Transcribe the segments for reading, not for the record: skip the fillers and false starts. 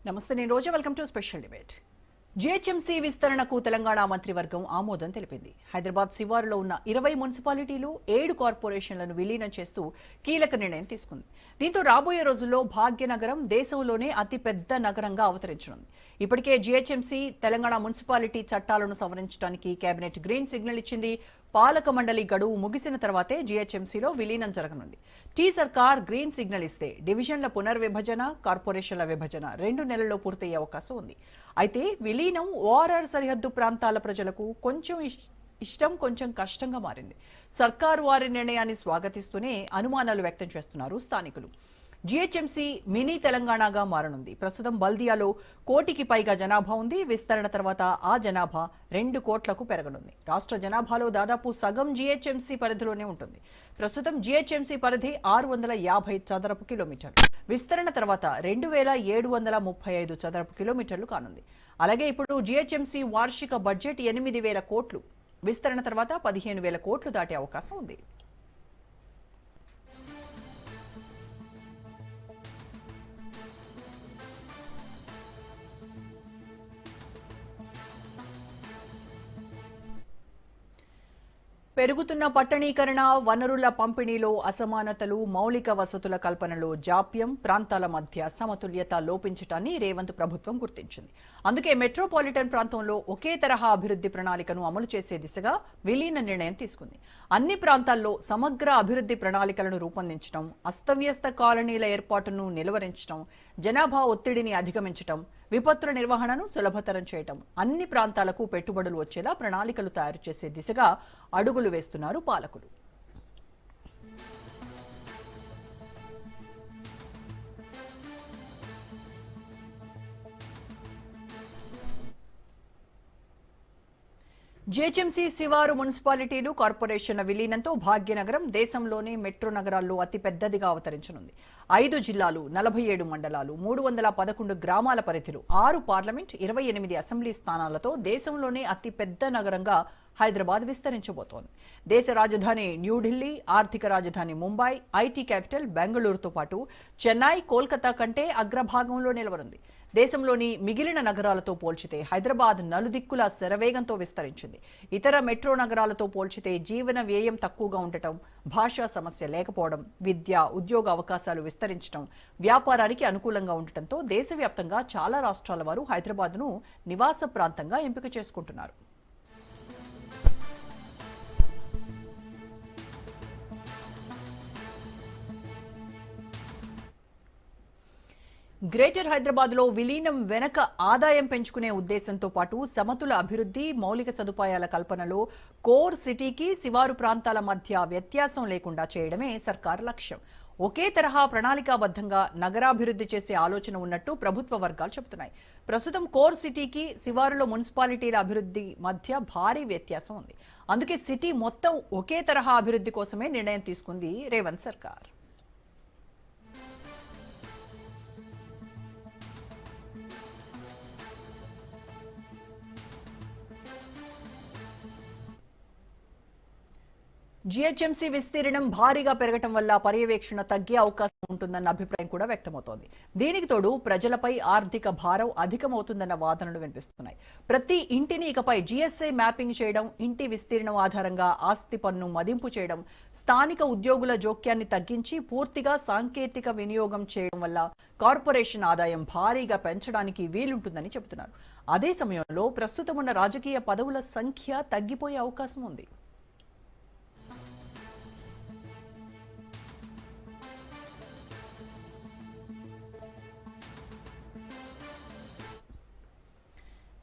నమస్తే, నేను Roja. Welcome to special debate. GHMC విస్తరణకు తెలంగాణ మంత్రివర్గం ఆమోదం తెలిపింది. హైదరాబాద్ శివారులో ఉన్న 20 మున్సిపాలిటీలు 7 కార్పొరేషన్లను విలీనం చేస్తూ కీలక నిర్ణయం తీసుకుంది. దీంతో రాబోయే రోజుల్లో భాగ్యనగరం దేశంలోనే అతిపెద్ద నగరంగా అవతరించనుంది. ఇప్పటికే జీహెచ్ఎంసీ తెలంగాణ మున్సిపాలిటీ చట్టాలను సవరించడానికి కేబినెట్ గ్రీన్ సిగ్నల్ ఇచ్చింది. పాలక మండలి గడువు ముగిసిన తర్వాతే జీహెచ్ఎంసీలో విలీనం జరగనుంది. టీ సర్కార్ గ్రీన్ సిగ్నల్ ఇస్తే డివిజన్ల పునర్విభజన, కార్పొరేషన్ల విభజన 2 నెలల్లో పూర్తయ్యే అవకాశం ఉంది. అయితే విలీనం ఓఆర్ఆర్ సరిహద్దు ప్రాంతాల ప్రజలకు కొంచెం ఇష్టం, కొంచెం కష్టంగా మారింది. సర్కారు వారి నిర్ణయాన్ని స్వాగతిస్తూనే అనుమానాలు వ్యక్తం చేస్తున్నారు స్థానికులు. జీహెచ్ఎంసీ మినీ తెలంగాణగా మారనుంది. ప్రస్తుతం బల్దియాలో 1 కోటికి పైగా జనాభా ఉంది. విస్తరణ తర్వాత ఆ జనాభా 2 కోట్లకు పెరగనుంది. రాష్ట్ర జనాభాలో దాదాపు సగం జీహెచ్ఎంసీ పరిధిలోనే ఉంటుంది. ప్రస్తుతం జీహెచ్ఎంసీ పరిధి 650 చదరపు కిలోమీటర్లు. విస్తరణ తర్వాత 2735 చదరపు కిలోమీటర్లు కానుంది. అలాగే ఇప్పుడు జీహెచ్ఎంసీ వార్షిక బడ్జెట్ 8,000 కోట్లు. విస్తరణ తర్వాత 15,000 కోట్లు దాటే అవకాశం ఉంది. పెరుగుతున్న పట్టణీకరణ, వనరుల పంపిణీలో అసమానతలు, మౌలిక వసతుల కల్పనలో జాప్యం, ప్రాంతాల మధ్య సమతుల్యత లోపించటాన్ని రేవంత్ ప్రభుత్వం గుర్తించింది. అందుకే మెట్రోపాలిటన్ ప్రాంతంలో ఒకే తరహా అభివృద్ధి ప్రణాళికను అమలు చేసే దిశగా విలీన నిర్ణయం తీసుకుంది. అన్ని ప్రాంతాల్లో సమగ్ర అభివృద్ధి ప్రణాళికలను రూపొందించడం, అస్తవ్యస్త కాలనీల ఏర్పాటును నిలువరించడం, జనాభా ఒత్తిడిని అధిగమించడం, విపత్తుల నిర్వహణను సులభతరం చేయటం, అన్ని ప్రాంతాలకు పెట్టుబడులు వచ్చేలా ప్రణాళికలు తయారు చేసే దిశగా అడుగులు వేస్తున్నారు పాలకులు. జీహెచ్ఎంసీ శివారు మున్సిపాలిటీలు, కార్పొరేషన్ల విలీనంతో భాగ్యనగరం దేశంలోనే మెట్రో నగరాల్లో అతిపెద్దదిగా అవతరించనుంది. 5 జిల్లాలు, 47 మండలాలు, 311 గ్రామాల పరిధిలో 6 పార్లమెంట్, 28 అసెంబ్లీ స్థానాలతో దేశంలోనే అతిపెద్ద నగరంగా హైదరాబాద్ విస్తరించబోతోంది. దేశ రాజధాని న్యూఢిల్లీ, ఆర్థిక రాజధాని ముంబై, ఐటీ క్యాపిటల్ బెంగళూరుతో పాటు చెన్నై, కోల్కతా కంటే అగ్రభాగంలో నిలవనుంది. దేశంలోని మిగిలిన నగరాలతో పోల్చితే హైదరాబాద్ నలుదిక్కుల శరవేగంతో విస్తరించింది. ఇతర మెట్రో నగరాలతో పోల్చితే జీవన వ్యయం తక్కువగా ఉండటం, భాషా సమస్య లేకపోవడం, విద్య, ఉద్యోగ అవకాశాలు విస్తరించడం, వ్యాపారానికి అనుకూలంగా ఉండటంతో దేశవ్యాప్తంగా చాలా రాష్ట్రాల వారు హైదరాబాద్ను నివాస ప్రాంతంగా ఎంపిక చేసుకుంటున్నారు. గ్రేటర్ హైదరాబాద్లో విలీనం వెనక ఆదాయం పెంచుకునే ఉద్దేశంతో పాటు సమతుల అభివృద్ధి, మౌలిక సదుపాయాల కల్పనలో కోర్ సిటీకి శివారు ప్రాంతాల మధ్య వ్యత్యాసం లేకుండా చేయడమే సర్కారు లక్ష్యం. ఒకే తరహా ప్రణాళికాబద్ధంగా నగరాభివృద్ధి చేసే ఆలోచన ఉన్నట్టు ప్రభుత్వ వర్గాలు చెబుతున్నాయి. ప్రస్తుతం కోర్ సిటీకి శివారులో మున్సిపాలిటీల అభివృద్ధి మధ్య భారీ వ్యత్యాసం ఉంది. అందుకే సిటీ మొత్తం ఒకే తరహా అభివృద్ధి కోసమే నిర్ణయం తీసుకుంది రేవంత్ సర్కార్. జీహెచ్ఎంసీ విస్తీర్ణం భారీగా పెరగటం వల్ల పర్యవేక్షణ తగ్గే అవకాశం ఉంటుందన్న అభిప్రాయం కూడా వ్యక్తమవుతోంది. దీనికి తోడు ప్రజలపై ఆర్థిక భారం అధికమవుతుందన్న వాదనలు వినిపిస్తున్నాయి. ప్రతి ఇంటిని ఇకపై జీఎస్ఐ మ్యాపింగ్ చేయడం, ఇంటి విస్తీర్ణం ఆధారంగా ఆస్తి పన్ను మదింపు చేయడం, స్థానిక ఉద్యోగుల జోక్యాన్ని తగ్గించి పూర్తిగా సాంకేతిక వినియోగం చేయడం వల్ల కార్పొరేషన్ ఆదాయం భారీగా పెంచడానికి వీలుంటుందని చెబుతున్నారు. అదే సమయంలో ప్రస్తుతం ఉన్న రాజకీయ పదవుల సంఖ్య తగ్గిపోయే అవకాశం ఉంది.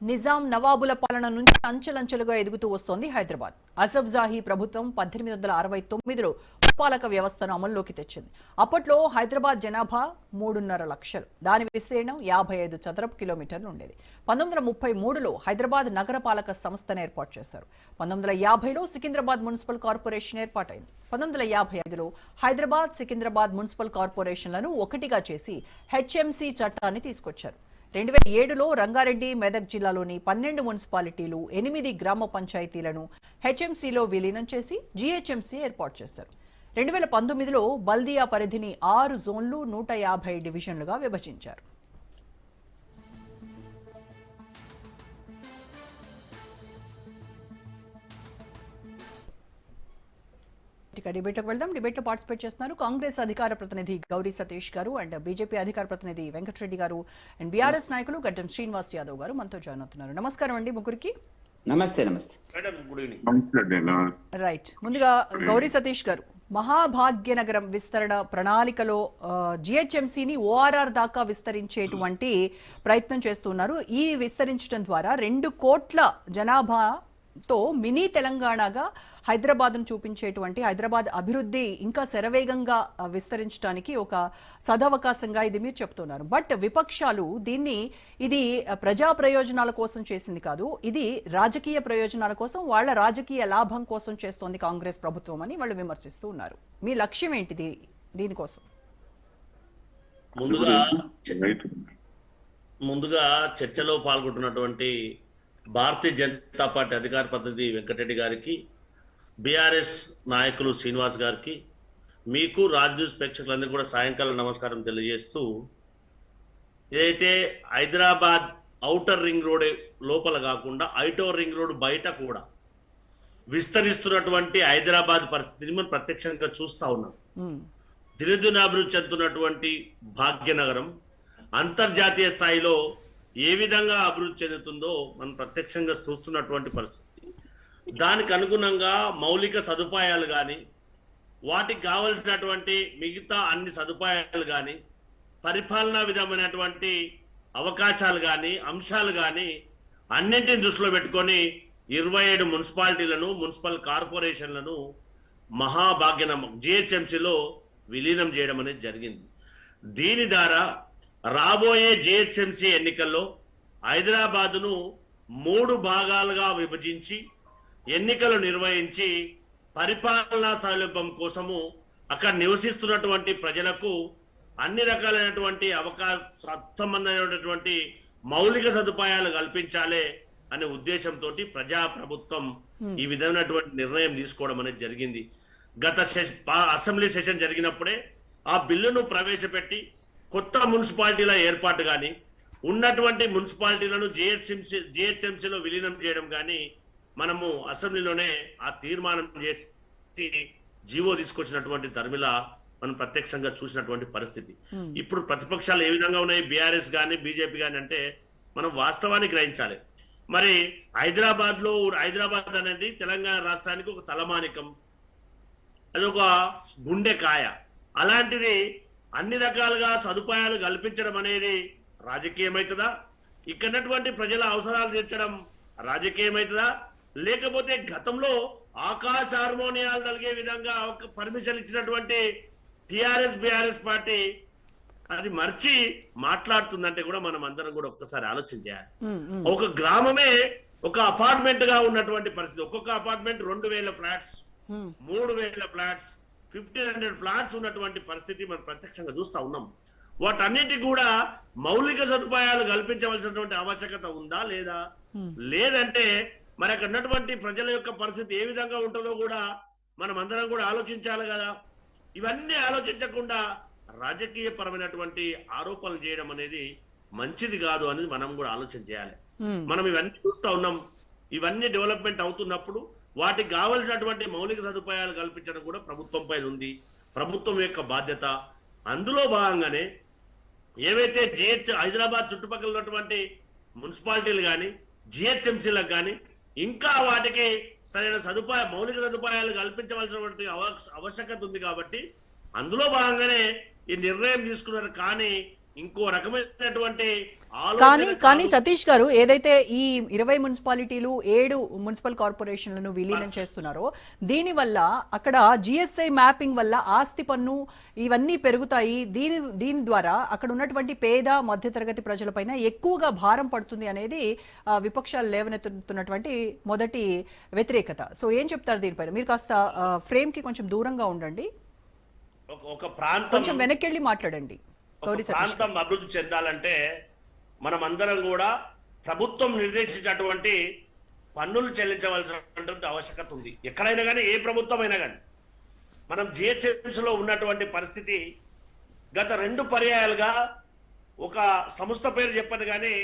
నిజాం, నవాబుల పాలన నుంచి అంచెలంచెలుగా ఎదుగుతూ వస్తోంది హైదరాబాద్. అసఫ్ జాహీ ప్రభుత్వం 1869లో పాలక వ్యవస్థను అమల్లోకి తెచ్చింది. అప్పట్లో హైదరాబాద్ జనాభా 3.5 లక్షలు. దాని విస్తీర్ణం 55 చదరపు కిలోమీటర్లు ఉండేది. 1933లో హైదరాబాద్ నగరపాలక సంస్థను ఏర్పాటు చేశారు. 1950లో సికింద్రాబాద్ మున్సిపల్ కార్పొరేషన్ ఏర్పాటైంది. 1955లో హైదరాబాద్, సికింద్రాబాద్ మున్సిపల్ కార్పొరేషన్లను ఒకటిగా చేసి హెచ్ఎంసీ చట్టాన్ని తీసుకొచ్చారు. 2007లో రంగారెడ్డి, మెదక్ జిల్లాలోని 12 మున్సిపాలిటీలు, 8 గ్రామ పంచాయతీలను హెచ్ఎంసీలో విలీనం చేసి జీహెచ్ఎంసీ ఏర్పాటు చేశారు. 2019లో బల్దియా పరిధిని 6 జోన్లు, 150 డివిజన్లుగా విభజించారు. ఇక డిబేట్లోకి వెళ్దాం. డిబేట్లో పార్టిసిపేట్ చేస్తున్నారు కాంగ్రెస్ అధికార ప్రతినిధి గౌరీ సతీష్ గారు అండ్ బీజేపీ అధికార ప్రతినిధి వెంకటరెడ్డి గారు అండ్ బీఆర్ఎస్ నాయకులు గడ్డం శ్రీనివాస్ యాదవ్ గారు మనతో జాయిన్ అవుతున్నారు. నమస్కారం అండి ముగ్గురికి. నమస్తే. నమస్తే. రైట్, ముందుగా గౌరీ సతీష్ గారు, మహాభాగ్యనగరం విస్తరణ ప్రణాళికలో జిహెచ్ఎంసీని ఓఆర్ఆర్ దాకా విస్తరించేటువంటి ప్రయత్నం చేస్తున్నారు. ఈ విస్తరించడం ద్వారా 2 కోట్ల జనాభాతో మినీ తెలంగాణగా హైదరాబాద్ను చూపించేటువంటి, హైదరాబాద్ అభివృద్ధి ఇంకా శరవేగంగా విస్తరించడానికి ఒక సదవకాశంగా ఇది మీరు చెప్తున్నారు. బట్ విపక్షాలు దీన్ని ఇది ప్రజా ప్రయోజనాల కోసం చేసింది కాదు, ఇది రాజకీయ ప్రయోజనాల కోసం, వాళ్ళ రాజకీయ లాభం కోసం చేస్తోంది కాంగ్రెస్ ప్రభుత్వం అని వాళ్ళు విమర్శిస్తూ ఉన్నారు. మీ లక్ష్యం ఏంటిది దీనికోసం? ముందుగా చర్చలో పాల్గొంటున్నటువంటి భారతీయ జనతా పార్టీ అధికార ప్రతినిధి వెంకటరెడ్డి గారికి, బీఆర్ఎస్ నాయకులు శ్రీనివాస్ గారికి, మీకు రాజ్న్యూస్ ప్రేక్షకులందరికీ కూడా సాయంకాలం నమస్కారం తెలియజేస్తూ, ఏదైతే హైదరాబాద్ ఔటర్ రింగ్ రోడ్ లోపల కాకుండా ఐటోర్ రింగ్ రోడ్ బయట కూడా విస్తరిస్తున్నటువంటి హైదరాబాద్ పరిస్థితిని మనం ప్రత్యక్షంగా చూస్తూ ఉన్నాం. దినదినాభివృద్ధి చెందుతున్నటువంటి భాగ్యనగరం అంతర్జాతీయ స్థాయిలో ఏ విధంగా అభివృద్ధి చెందుతుందో మనం ప్రత్యక్షంగా చూస్తున్నటువంటి పరిస్థితి. దానికి అనుగుణంగా మౌలిక సదుపాయాలు కానీ, వాటికి కావలసినటువంటి మిగతా అన్ని సదుపాయాలు కానీ, పరిపాలనా విధమైనటువంటి అవకాశాలు కానీ, అంశాలు కానీ అన్నింటిని దృష్టిలో పెట్టుకొని 27 మున్సిపాలిటీలను, మున్సిపల్ కార్పొరేషన్లను మహాభాగ్యనం జిహెచ్ఎంసీలో విలీనం చేయడం అనేది జరిగింది. దీని ద్వారా రాబోయే జిహెచ్ఎంసీ ఎన్నికల్లో హైదరాబాదును 3 భాగాలుగా విభజించి ఎన్నికలు నిర్వహించి పరిపాలనా సౌలభ్యం కోసము అక్కడ నివసిస్తున్నటువంటి ప్రజలకు అన్ని రకాలైనటువంటి సంబంధమైనటువంటి మౌలిక సదుపాయాలు కల్పించాలి అనే ఉద్దేశంతో ప్రజాప్రభుత్వం ఈ విధమైనటువంటి నిర్ణయం తీసుకోవడం అనేది జరిగింది. గత అసెంబ్లీ సెషన్ జరిగినప్పుడే ఆ బిల్లును ప్రవేశపెట్టి కొత్త మున్సిపాలిటీల ఏర్పాటు కానీ, ఉన్నటువంటి మున్సిపాలిటీలను జిహెచ్ఎంసీలో విలీనం చేయడం కానీ మనము అసెంబ్లీలోనే ఆ తీర్మానం చేసి జీవో తీసుకొచ్చినటువంటి ధర్మిల మనం ప్రత్యక్షంగా చూసినటువంటి పరిస్థితి. ఇప్పుడు ప్రతిపక్షాలు ఏ విధంగా ఉన్నాయి, బీఆర్ఎస్ కానీ బీజేపీ కానీ అంటే మనం వాస్తవాన్ని గ్రహించాలి. మరి హైదరాబాద్ అనేది తెలంగాణ రాష్ట్రానికి ఒక తలమానికం, అది ఒక గుండెకాయ. అలాంటిది అన్ని రకాలుగా సదుపాయాలు కల్పించడం అనేది రాజకీయమవుతుందా? ఇక్కడటువంటి ప్రజల అవసరాలు తీర్చడం రాజకీయమవుతుందా? లేకపోతే గతంలో ఆకాశ హార్మోనియాలు కలిగే విధంగా ఒక పర్మిషన్ ఇచ్చినటువంటి టిఆర్ఎస్ బీఆర్ఎస్ పార్టీ అది మర్చి మాట్లాడుతుందంటే కూడా మనం అందరం కూడా ఒక్కసారి ఆలోచన చేయాలి. ఒక గ్రామమే ఒక అపార్ట్మెంట్ గా ఉన్నటువంటి పరిస్థితి. ఒక్కొక్క అపార్ట్మెంట్ 2000 ఫ్లాట్స్, 3000 ఫ్లాట్స్, 1500 ఫ్లాట్స్ ఉన్నటువంటి పరిస్థితి మనం ప్రత్యక్షంగా చూస్తా ఉన్నాం. వాటన్నిటికి కూడా మౌలిక సదుపాయాలు కల్పించవలసినటువంటి ఆవశ్యకత ఉందా లేదా? లేదంటే మరి అక్కడ ఉన్నటువంటి ప్రజల యొక్క పరిస్థితి ఏ విధంగా ఉంటుందో కూడా మనం అందరం కూడా ఆలోచించాలి కదా. ఇవన్నీ ఆలోచించకుండా రాజకీయ పరమైనటువంటి ఆరోపణలు చేయడం అనేది మంచిది కాదు అనేది మనం కూడా ఆలోచన చేయాలి. మనం ఇవన్నీ చూస్తా ఉన్నాం. ఇవన్నీ డెవలప్మెంట్ అవుతున్నప్పుడు వాటికి కావలసినటువంటి మౌలిక సదుపాయాలు కల్పించడం కూడా ప్రభుత్వం పైన ఉంది, ప్రభుత్వం యొక్క బాధ్యత. అందులో భాగంగానే ఏవైతే హైదరాబాద్ చుట్టుపక్కల ఉన్నటువంటి మున్సిపాలిటీలు కానీ, జిహెచ్ఎంసీలకు కానీ ఇంకా వాటికి సరైన మౌలిక సదుపాయాలు కల్పించవలసినటువంటి ఆవశ్యకత ఉంది. కాబట్టి అందులో భాగంగానే ఈ నిర్ణయం తీసుకున్నారు. కానీ ఇంకో రకమైనటువంటి కానీ సతీష్ గారు, ఏదైతే ఈ 20 మున్సిపాలిటీలు 7 మున్సిపల్ కార్పొరేషన్లను విలీనం చేస్తున్నారో దీనివల్ల అక్కడ జిఎస్ఐ మ్యాపింగ్ వల్ల ఆస్తి పన్ను ఇవన్నీ పెరుగుతాయి. దీని ద్వారా అక్కడ ఉన్నటువంటి పేద మధ్యతరగతి ప్రజలపైన ఎక్కువగా భారం పడుతుంది అనేది విపక్షాలు లేవనెత్తుతున్నటువంటి మొదటి వ్యతిరేకత. సో ఏం చెప్తారు దీనిపైన? మీరు కాస్త ఫ్రేమ్ కి కొంచెం దూరంగా ఉండండి, ఒక ప్రాంతం కొంచెం వెనక్కి వెళ్ళి మాట్లాడండి. ప్రాంతం అభివృద్ధి చెందాలంటే మనం అందరం కూడా ప్రభుత్వం నిర్దేశించినటువంటి పన్నులు చెల్లించవలసినటువంటి ఆవశ్యకత ఉంది. ఎక్కడైనా కానీ, ఏ ప్రభుత్వం అయినా కానీ. మనం జిహెచ్ఎంసీలో ఉన్నటువంటి పరిస్థితి గత 2 పర్యాయాలుగా ఒక సంస్థ పేరు చెప్పదు కానీ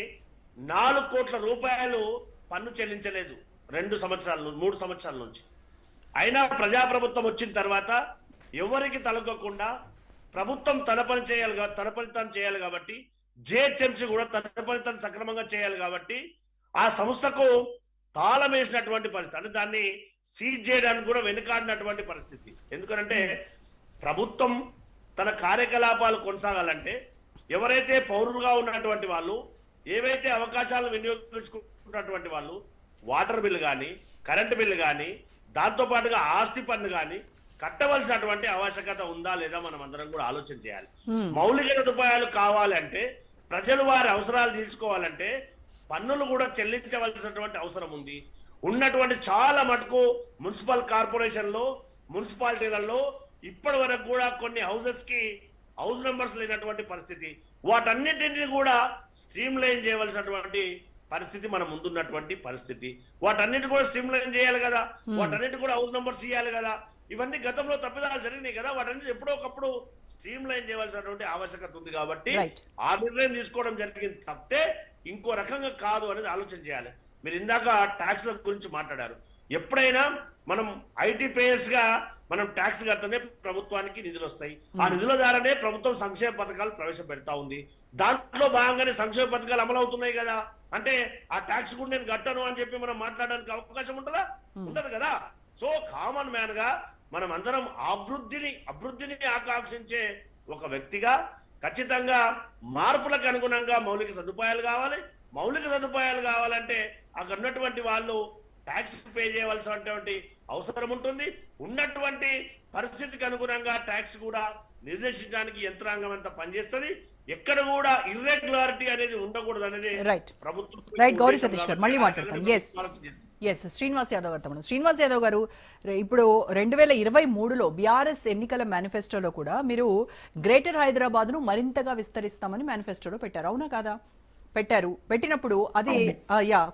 4 కోట్ల రూపాయలు పన్ను చెల్లించలేదు 3 సంవత్సరాల నుంచి. అయినా ప్రజాప్రభుత్వం వచ్చిన తర్వాత ఎవరికి తలకొకుండా ప్రభుత్వం తన పని తాను చేయాలి కాబట్టి జిహెచ్ఎంసీ కూడా తన పని తాను సక్రమంగా చేయాలి కాబట్టి ఆ సంస్థకు తాళం వేసినటువంటి పరిస్థితి, అంటే దాన్ని సీజ్ చేయడానికి కూడా వెనుకాడినటువంటి పరిస్థితి. ఎందుకంటే ప్రభుత్వం తన కార్యకలాపాలు కొనసాగాలంటే ఎవరైతే పౌరులుగా ఉన్నటువంటి వాళ్ళు, ఏవైతే అవకాశాలను వినియోగించుకుంటున్నటువంటి వాళ్ళు వాటర్ బిల్లు కానీ, కరెంటు బిల్లు కానీ, దాంతో పాటుగా ఆస్తి పన్ను కానీ కట్టవలసినటువంటి ఆవశ్యకత ఉందా లేదా మనం అందరం కూడా ఆలోచన చేయాలి. మౌలిక సదుపాయాలు కావాలంటే, ప్రజలు వారి అవసరాలు తీర్చుకోవాలంటే పన్నులు కూడా చెల్లించవలసినటువంటి అవసరం ఉంది. ఉన్నటువంటి చాలా మటుకు మున్సిపల్ కార్పొరేషన్లో, మున్సిపాలిటీలలో ఇప్పటి వరకు కూడా కొన్ని హౌసెస్ కి హౌస్ నెంబర్స్ లేనటువంటి పరిస్థితి. వాటన్నిటిని కూడా స్ట్రీమ్ లైన్ చేయవలసినటువంటి పరిస్థితి మన ముందున్నటువంటి పరిస్థితి. వాటన్నిటి కూడా స్ట్రీమ్ లైన్ చేయాలి కదా, వాటన్నిటి కూడా హౌస్ నెంబర్స్ ఇవ్వాలి కదా. ఇవన్నీ గతంలో తప్పిదాలు జరిగినాయి కదా, వాటన్నిటి ఎప్పుడో ఒకప్పుడు స్ట్రీమ్ లైన్ చేయవలసినటువంటి ఆవశ్యకత ఉంది కాబట్టి ఆ నిర్ణయం తీసుకోవడం జరిగింది తప్పితే ఇంకో రకంగా కాదు అనేది ఆలోచన చేయాలి. మీరు ఇందాక ట్యాక్స్ల గురించి మాట్లాడారు. ఎప్పుడైనా మనం ఐటీ పేయర్స్ గా మనం ట్యాక్స్ కడితేనే ప్రభుత్వానికి నిధులు వస్తాయి. ఆ నిధుల ద్వారానే ప్రభుత్వం సంక్షేమ పథకాలు ప్రవేశపెడతా ఉంది. దాంట్లో భాగంగానే సంక్షేమ పథకాలు అమలు అవుతున్నాయి కదా. అంటే ఆ ట్యాక్స్ కూడా నేను కట్టను అని చెప్పి మనం మాట్లాడడానికి అవకాశం ఉంటుందా? ఉండదు కదా. సో కామన్ మ్యాన్ గా మనం అందరం అభివృద్ధిని ఆకాంక్షించే ఒక వ్యక్తిగా ఖచ్చితంగా మార్పులకు అనుగుణంగా మౌలిక సదుపాయాలు కావాలి. మౌలిక సదుపాయాలు కావాలంటే అక్కడ ఉన్నటువంటి వాళ్ళు ట్యాక్స్ పే చేయవలసినటువంటి అవసరం ఉంటుంది. ఉన్నటువంటి పరిస్థితికి అనుగుణంగా ట్యాక్స్ కూడా నిర్దేశించడానికి యంత్రాంగం అంతా పనిచేస్తుంది. ఎక్కడ కూడా ఇర్రెగ్యులారిటీ అనేది ఉండకూడదు అనేది ప్రభుత్వం. రైట్ గౌరీ సతీష్ గారు మళ్ళీ మాట్లాడతాను. ఎస్ శ్రీనివాస్ యాదవ్ గారు. శ్రీనివాస్ యాదవ్ గారు, ఇప్పుడు 2023లో బీఆర్ఎస్ ఎన్నికల మేనిఫెస్టోలో కూడా మీరు గ్రేటర్ హైదరాబాద్ ను మరింతగా విస్తరిస్తామని మేనిఫెస్టోలో పెట్టారు, అవునా కాదా? పెట్టినప్పుడు అది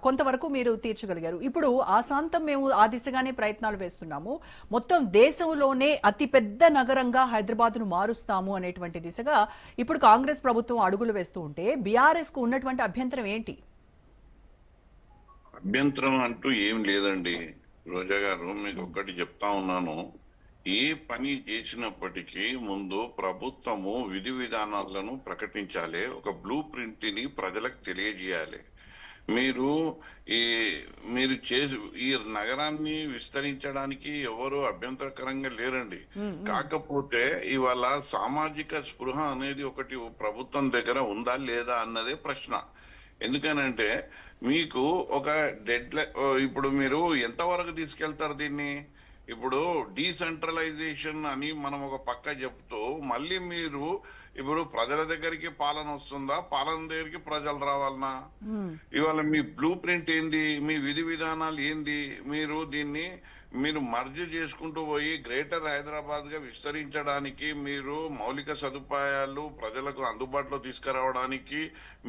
కొంతవరకు మీరు తీర్చగలిగారు. ఇప్పుడు ఆశాంతం మేము ఆ దిశగానే ప్రయత్నాలు వేస్తున్నాము, మొత్తం దేశంలోనే అతిపెద్ద నగరంగా హైదరాబాద్ ను మారుస్తాము అనేటువంటి దిశగా ఇప్పుడు కాంగ్రెస్ ప్రభుత్వం అడుగులు వేస్తూ ఉంటే బీఆర్ఎస్ కు ఉన్నటువంటి అభ్యంతరం ఏంటి? అభ్యంతరం అంటూ ఏం లేదండి రోజా గారు, మీకు ఒక్కటి చెప్తా ఉన్నాను. ఏ పని చేసినప్పటికీ ముందు ప్రభుత్వము విధి విధానాలను ప్రకటించాలి, ఒక బ్లూ ప్రింట్ ని ప్రజలకు తెలియజేయాలి. మీరు చేసి ఈ నగరాన్ని విస్తరించడానికి ఎవరు అభ్యంతరకరంగా లేరండి. కాకపోతే ఇవాళ సామాజిక స్పృహ అనేది ఒకటి ప్రభుత్వం దగ్గర ఉందా లేదా అన్నదే ప్రశ్న. ఎందుకనంటే మీకు ఒక ఇప్పుడు మీరు ఎంతవరకు తీసుకెళ్తారు దీన్ని? ఇప్పుడు డీసెంట్రలైజేషన్ అని మనం ఒక పక్క చెప్తూ మళ్ళీ మీరు ఇప్పుడు ప్రజల దగ్గరికి పాలన వస్తుందా, పాలన దగ్గరికి ప్రజలు రావాలనా? ఇవాళ మీ బ్లూ ప్రింట్ ఏంది, మీ విధి విధానాలు ఏంది? మీరు మర్జ్ చేసుకుంటూ పోయి గ్రేటర్ హైదరాబాద్ గా విస్తరించడానికి, మీరు మౌలిక సదుపాయాలు ప్రజలకు అందుబాటులో తీసుకురావడానికి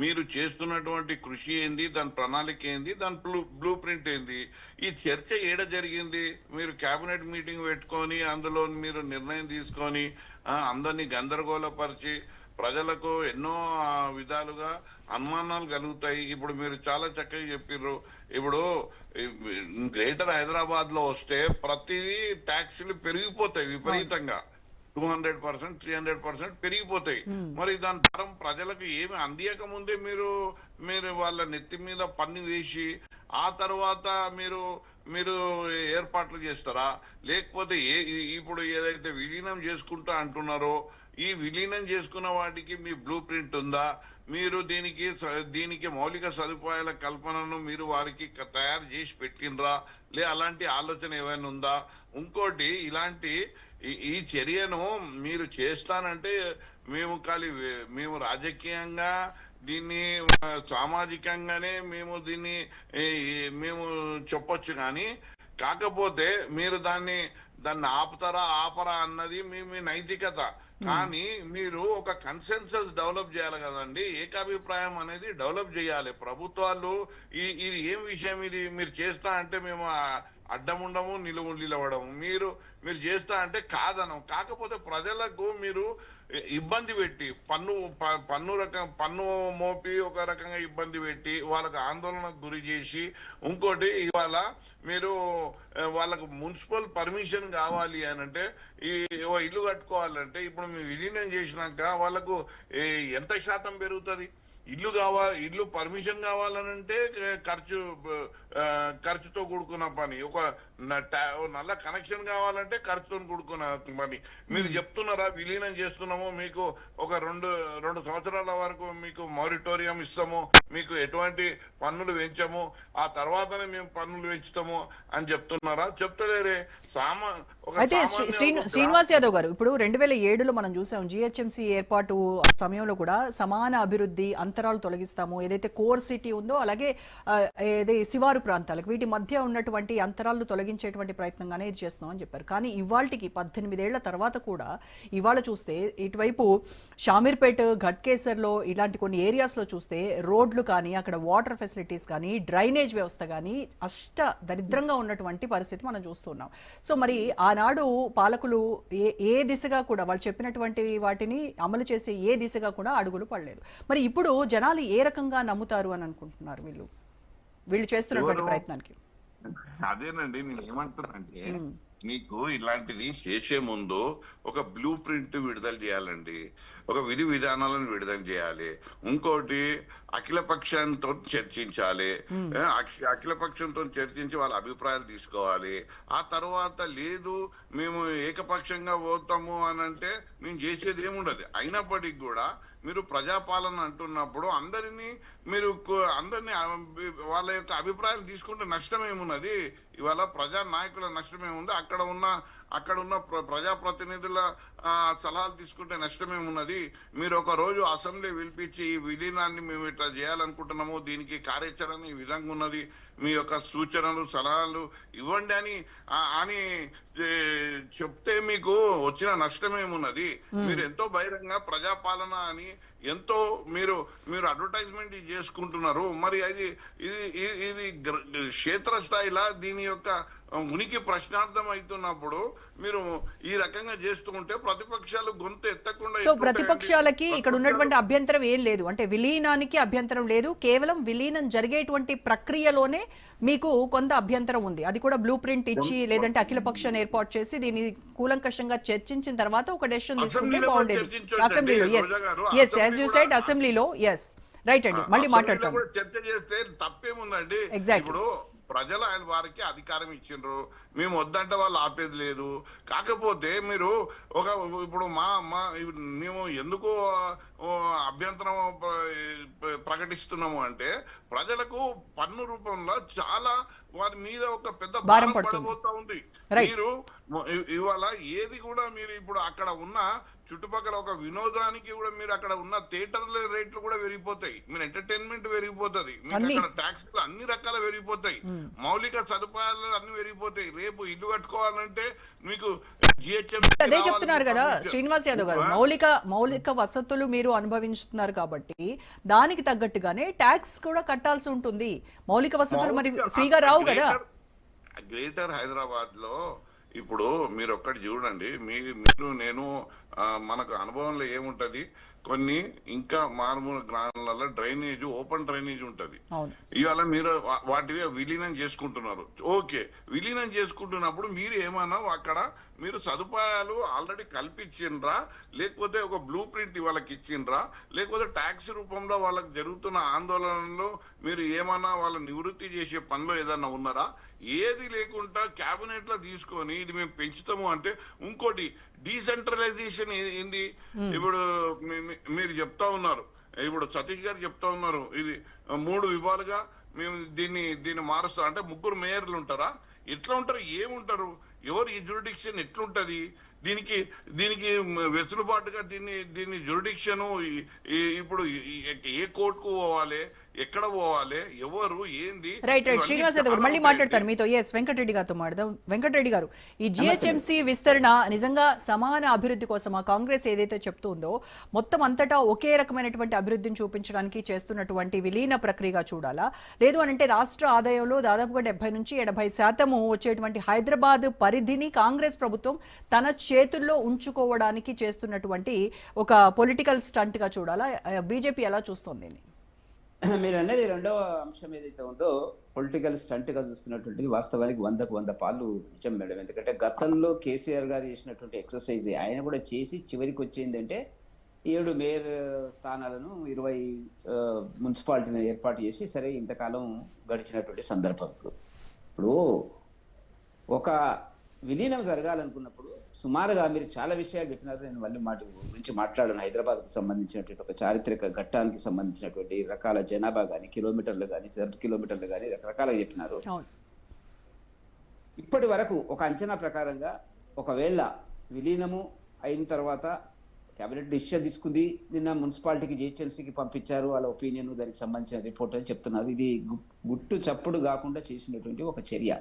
మీరు చేస్తున్నటువంటి కృషి ఏంది, దాని ప్రణాళిక ఏంది, దాని బ్లూ ప్రింట్ ఏంది? ఈ చర్చ ఏడ జరిగింది? మీరు కేబినెట్ మీటింగ్ పెట్టుకొని అందులో మీరు నిర్ణయం తీసుకొని అందరినీ గందరగోళపరిచి ప్రజలకు ఎన్నో విధాలుగా అనుమానాలు కలుగుతాయి. ఇప్పుడు మీరు చాలా చక్కగా చెప్పిర్రు. ఇప్పుడు గ్రేటర్ హైదరాబాద్ లో వస్తే ప్రతిదీ ట్యాక్సీలు పెరిగిపోతాయి విపరీతంగా, 200%, 300% పెరిగిపోతాయి. మరి దాని తరం ప్రజలకు ఏమి అందియక ముందే మీరు వాళ్ళ నెత్తి మీద పన్ను వేసి ఆ తర్వాత మీరు ఏర్పాట్లు చేస్తారా? లేకపోతే ఇప్పుడు ఏదైతే విలీనం చేసుకుంటా అంటున్నారో ఈ విలీనం చేసుకున్న వాటికి మీ బ్లూ ప్రింట్ ఉందా? మీరు దీనికి మౌలిక సదుపాయాల కల్పనను మీరు వారికి తయారు చేసి పెట్టినరా? అలాంటి ఆలోచన ఏమైనా ఉందా? ఇంకోటి, ఇలాంటి ఈ చర్యను మీరు చేస్తానంటే మేము రాజకీయంగా దీన్ని సామాజికంగానే దీన్ని చెప్పొచ్చు, కానీ కాకపోతే మీరు దాన్ని ఆపరా అన్నది మీ నైతికత. కానీ మీరు ఒక కన్సెన్సస్ డెవలప్ చేయాలి కదండి, ఏకాభిప్రాయం అనేది డెవలప్ చేయాలి. ప్రభుత్వాలు ఇది ఏం విషయం, ఇది మీరు చేస్తా అంటే మేము అడ్డం ఉండము, నిలవడము. మీరు చేస్తా అంటే కాదనం. కాకపోతే ప్రజలకు మీరు ఇబ్బంది పెట్టి పన్ను మోపి ఒక రకంగా ఇబ్బంది పెట్టి వాళ్ళకు ఆందోళనకు గురి చేసి, ఇంకోటి ఇవాళ మీరు వాళ్ళకు మున్సిపల్ పర్మిషన్ కావాలి అని అంటే, ఇల్లు కట్టుకోవాలంటే ఇప్పుడు మీరు విలీనం చేసినాక వాళ్ళకు ఎంత శాతం పెరుగుతుంది? ఇల్లు పర్మిషన్ కావాలనంటే ఖర్చుతో కూడుకున్న పని. ఒక నల్ల కనెక్షన్ కావాలంటే ఖర్చుతో కూడుకున్న పని. మీరు చెప్తున్నారా విలీనం చేస్తున్నాము, మీకు ఒక రెండు సంవత్సరాల వరకు మీకు మారిటోరియం ఇస్తాము, మీకు ఎటువంటి పన్నులు పెంచము, ఆ తర్వాతనే మేము పన్నులు పెంచుతాము అని చెప్తున్నారా? చెప్తలేరే. అయితే శ్రీనివాస్ యాదవ్ గారు, ఇప్పుడు 2007లో మనం చూసాం జిహెచ్ఎంసీ ఏర్పాటు సమయంలో కూడా సమాన అభివృద్ధి అంతరాలు తొలగిస్తాము, ఏదైతే కోర్ సిటీ ఉందో అలాగే శివారు ప్రాంతాలకు వీటి మధ్య ఉన్నటువంటి అంతరాలను తొలగించేటువంటి ప్రయత్నంగానే ఇది చేస్తున్నాం అని చెప్పారు. కానీ ఇవాళకి 18 ఏళ్ల తర్వాత కూడా ఇవాళ చూస్తే ఇటువైపు షామీర్పేట, ఘట్కేసర్లో ఇలాంటి కొన్ని ఏరియాస్లో చూస్తే రోడ్లు కానీ, అక్కడ వాటర్ ఫెసిలిటీస్ కానీ, డ్రైనేజ్ వ్యవస్థ కానీ దరిద్రంగా ఉన్నటువంటి పరిస్థితి మనం చూస్తున్నాం. సో మరి ఆనాడు పాలకులు ఏ దిశగా కూడా వాళ్ళు చెప్పినటువంటి వాటిని అమలు చేసే ఏ దిశగా కూడా అడుగులు పడలేదు. మరి ఇప్పుడు జనాలు ఏ రకంగా నమ్ముతారు అని అనుకుంటున్నారు వీళ్ళు చేస్తున్నటువంటి ప్రయత్నానికి? అదేనండి నేను ఏమంటున్నానంటే, మీకు ఇలాంటిది చేసే ముందు ఒక బ్లూ ప్రింట్ విడుదల చేయాలండి, ఒక విధి విధానాలను విడుదల చేయాలి, ఇంకోటి అఖిల పక్షంతో చర్చించాలి, అఖిల పక్షంతో చర్చించి వాళ్ళ అభిప్రాయాలు తీసుకోవాలి. ఆ తర్వాత లేదు మేము ఏకపక్షంగా పోతాము అని అంటే మేము చేసేది ఏముండదు. అయినప్పటికీ కూడా మీరు ప్రజాపాలన అంటున్నప్పుడు అందరినీ వాళ్ళ యొక్క అభిప్రాయాలు తీసుకుంటే నష్టం ఏమున్నది? ఇవాళ ప్రజా నాయకుల నష్టం ఏముంది? అక్కడ ఉన్న ప్రజాప్రతినిధుల సలహాలు తీసుకుంటే నష్టమేమున్నది? మీరు ఒక రోజు అసెంబ్లీ పిలిపించి ఈ విలీనాన్ని మేము ఇట్లా చేయాలనుకుంటున్నాము, దీనికి కార్యాచరణ ఈ విధంగా ఉన్నది, మీ యొక్క సూచనలు సలహాలు ఇవ్వండి అని చెప్తే మీకు వచ్చిన నష్టమేమున్నది? మీరు ఎంతో బహిరంగ ప్రజాపాలన అని ఎంతో మీరు అడ్వర్టైజ్మెంట్ చేసుకుంటున్నారు. మరి ఇది క్షేత్రస్థాయిలో దీని యొక్క ఉనికి ప్రశ్నార్థం అవుతున్నప్పుడు మీరు ఈ రకంగా చేస్తూ ఉంటే ప్రతిపక్షాలు గొంతు ఎత్తకుండా. సో ప్రతిపక్షాలకి ఇక్కడ ఉన్నటువంటి అభ్యంతరం ఏం లేదు అంటే విలీనానికి అభ్యంతరం లేదు, కేవలం విలీనం జరిగేటువంటి ప్రక్రియలోనే మీకు కొంత అభ్యంతరం ఉంది. అది కూడా బ్లూ ప్రింట్ ఇచ్చి లేదంటే అఖిల పక్షాన్ని ఏర్పాటు చేసి దీన్ని కూలంకషంగా చర్చించిన తర్వాత ఒక డెసిషన్ తీసుకుంటే బాగుండేది. అసెంబ్లీలో ఎస్ యాజ్ యూ సెడ్ అసెంబ్లీలో ఎస్ రైట్ అండి, మళ్ళీ మాట్లాడతాం. చర్చ చేస్తే తప్పేముందండి? ఇప్పుడు ప్రజలు వారికి అధికారం ఇచ్చిండ్రు, మేము వద్దంటే వాళ్ళు ఆపేది లేదు. కాకపోతే మీరు ఇప్పుడు మేము ఎందుకు అభ్యంతరం ప్రకటిస్తున్నాము అంటే, ప్రజలకు పన్ను రూపంలో చాలా వారి మీద ఒక పెద్ద భారం పడబోతా ఉంది. మీరు ఇవాళ ఏది కూడా మీరు ఇప్పుడు అక్కడ ఉన్న చుట్టుపక్కల ఒక వినోదానికి కూడా మీరు అక్కడ ఉన్న థియేటర్ల రేట్లు కూడా పెరిగిపోతాయి, మీరు ఎంటర్టైన్మెంట్ పెరిగిపోతుంది, మీకు అక్కడ ట్యాక్స్లు అన్ని రకాల పెరిగిపోతాయి, మౌలిక సదుపాయాలు అన్ని పెరిగిపోతాయి. రేపు ఇల్లు కట్టుకోవాలంటే మీకు అదే చెప్తున్నారు కదా శ్రీనివాస్ యాదవ్ గారు, మౌలిక వసతులు మీరు అనుభవిస్తున్నారు కాబట్టి దానికి తగ్గట్టుగానే ట్యాక్స్ కూడా కట్టాల్సి ఉంటుంది. మౌలిక వసతులు మరి ఫ్రీగా రావు కదా. గ్రేటర్ హైదరాబాద్ లో ఇప్పుడు మీరు ఒక్కటి చూడండి, నేను మనకు అనుభవంలో ఏముంటది, కొన్ని ఇంకా మారుమూల గ్రామాలలో డ్రైనేజ్ ఓపెన్ డ్రైనేజ్ ఉంటది. ఇవాళ మీరు వాటివి విలీనం చేసుకుంటున్నారు. ఓకే, విలీనం చేసుకుంటున్నప్పుడు మీరు ఏమన్నా అక్కడ మీరు సదుపాయాలు ఆల్రెడీ కల్పించిండ్రా, లేకపోతే ఒక బ్లూ ప్రింట్ వాళ్ళకి ఇచ్చిండ్రా, లేకపోతే ట్యాక్స్ రూపంలో వాళ్ళకి జరుగుతున్న ఆందోళనలో మీరు ఏమన్నా వాళ్ళ నివృత్తి చేసే పనిలో ఏదన్నా ఉన్నారా? ఏది లేకుండా క్యాబినెట్ లో తీసుకొని ఇది మేము పెంచుతాము అంటే. ఇంకోటి డీసెంట్రలైజేషన్ ఏంది? ఇప్పుడు మీరు చెప్తా ఉన్నారు, ఇప్పుడు సతీష్ గారు చెప్తా ఉన్నారు, ఇది 3 విభాలుగా మేము దీన్ని మారుస్తాం అంటే 3 మేయర్లు ఉంటారా? ఎట్లా ఉంటారు? ఏముంటారు? ఎవరు ఈ జ్యూరిడిక్షన్ ఎట్లుంటది? దీనికి వెసులుబాటుగా దీన్ని జ్యూరిడిక్షన్ ఇప్పుడు ఏ కోర్టుకు పోవాలి, ఎక్కడ పోవాలి, ఎవరు, ఏంది, రైట్ ఇవన్నీ శ్రీనివాస్ యాదవ్ గారు చాలా మళ్ళీ ఉంటాయండి. మాట్లాడతారు మీతో. ఎస్ వెంకటరెడ్డి గారితో మాట్లాడదాం. వెంకటరెడ్డి గారు, ఈ జిహెచ్ఎంసీ విస్తరణ నిజంగా సమాన అభివృద్ధి కోసమా కాంగ్రెస్ ఏదైతే చెప్తుందో మొత్తం అంతటా ఒకే రకమైనటువంటి అభివృద్ధిని చూపించడానికి చేస్తున్నటువంటి విలీన ప్రక్రియగా చూడాలా, లేదు అని అంటే రాష్ట్ర ఆదాయంలో దాదాపుగా 70 నుంచి 80% వచ్చేటువంటి హైదరాబాద్ పరిధిని కాంగ్రెస్ ప్రభుత్వం తన చేతుల్లో ఉంచుకోవడానికి చేస్తున్నటువంటి ఒక పొలిటికల్ స్టంట్ గా చూడాలా? బీజేపీ ఎలా చూస్తోంది? మీరు అనేది రెండవ అంశం ఏదైతే ఉందో పొలిటికల్ స్టంట్ గా చూస్తున్నటువంటిది వాస్తవానికి 100కు 100 పాలు నిజం మేడం. ఎందుకంటే గతంలో కేసీఆర్ గారు చేసినటువంటి ఎక్సర్సైజ్ ఆయన కూడా చేసి చివరికి వచ్చిందంటే 7 మేయర్ స్థానాలను 20 మున్సిపాలిటీని ఏర్పాటు చేసి సరే ఇంతకాలం గడిచినటువంటి సందర్భం. ఇప్పుడు ఒక విలీనం జరగాలనుకున్నప్పుడు సుమారుగా మీరు చాలా విషయాలు చెప్పినారు. నేను మళ్ళీ వాటి గురించి మాట్లాడాను. హైదరాబాద్కు సంబంధించినటువంటి ఒక చారిత్రక ఘట్టానికి సంబంధించినటువంటి రకాల జనాభా కానీ, కిలోమీటర్లు కానీ, చదరపు కిలోమీటర్లు కానీ రకరకాలుగా చెప్పినారు. ఇప్పటి వరకు ఒక అంచనా ప్రకారంగా ఒకవేళ విలీనము అయిన తర్వాత కేబినెట్ డిసిషన్ తీసుకుంది, నిన్న మున్సిపాలిటీకి జిహెచ్ఎంసీకి పంపించారు వాళ్ళ ఒపీనియన్, దానికి సంబంధించిన రిపోర్ట్ అని చెప్తున్నారు. ఇది గుట్టు చప్పుడు కాకుండా చేసినటువంటి ఒక చర్య.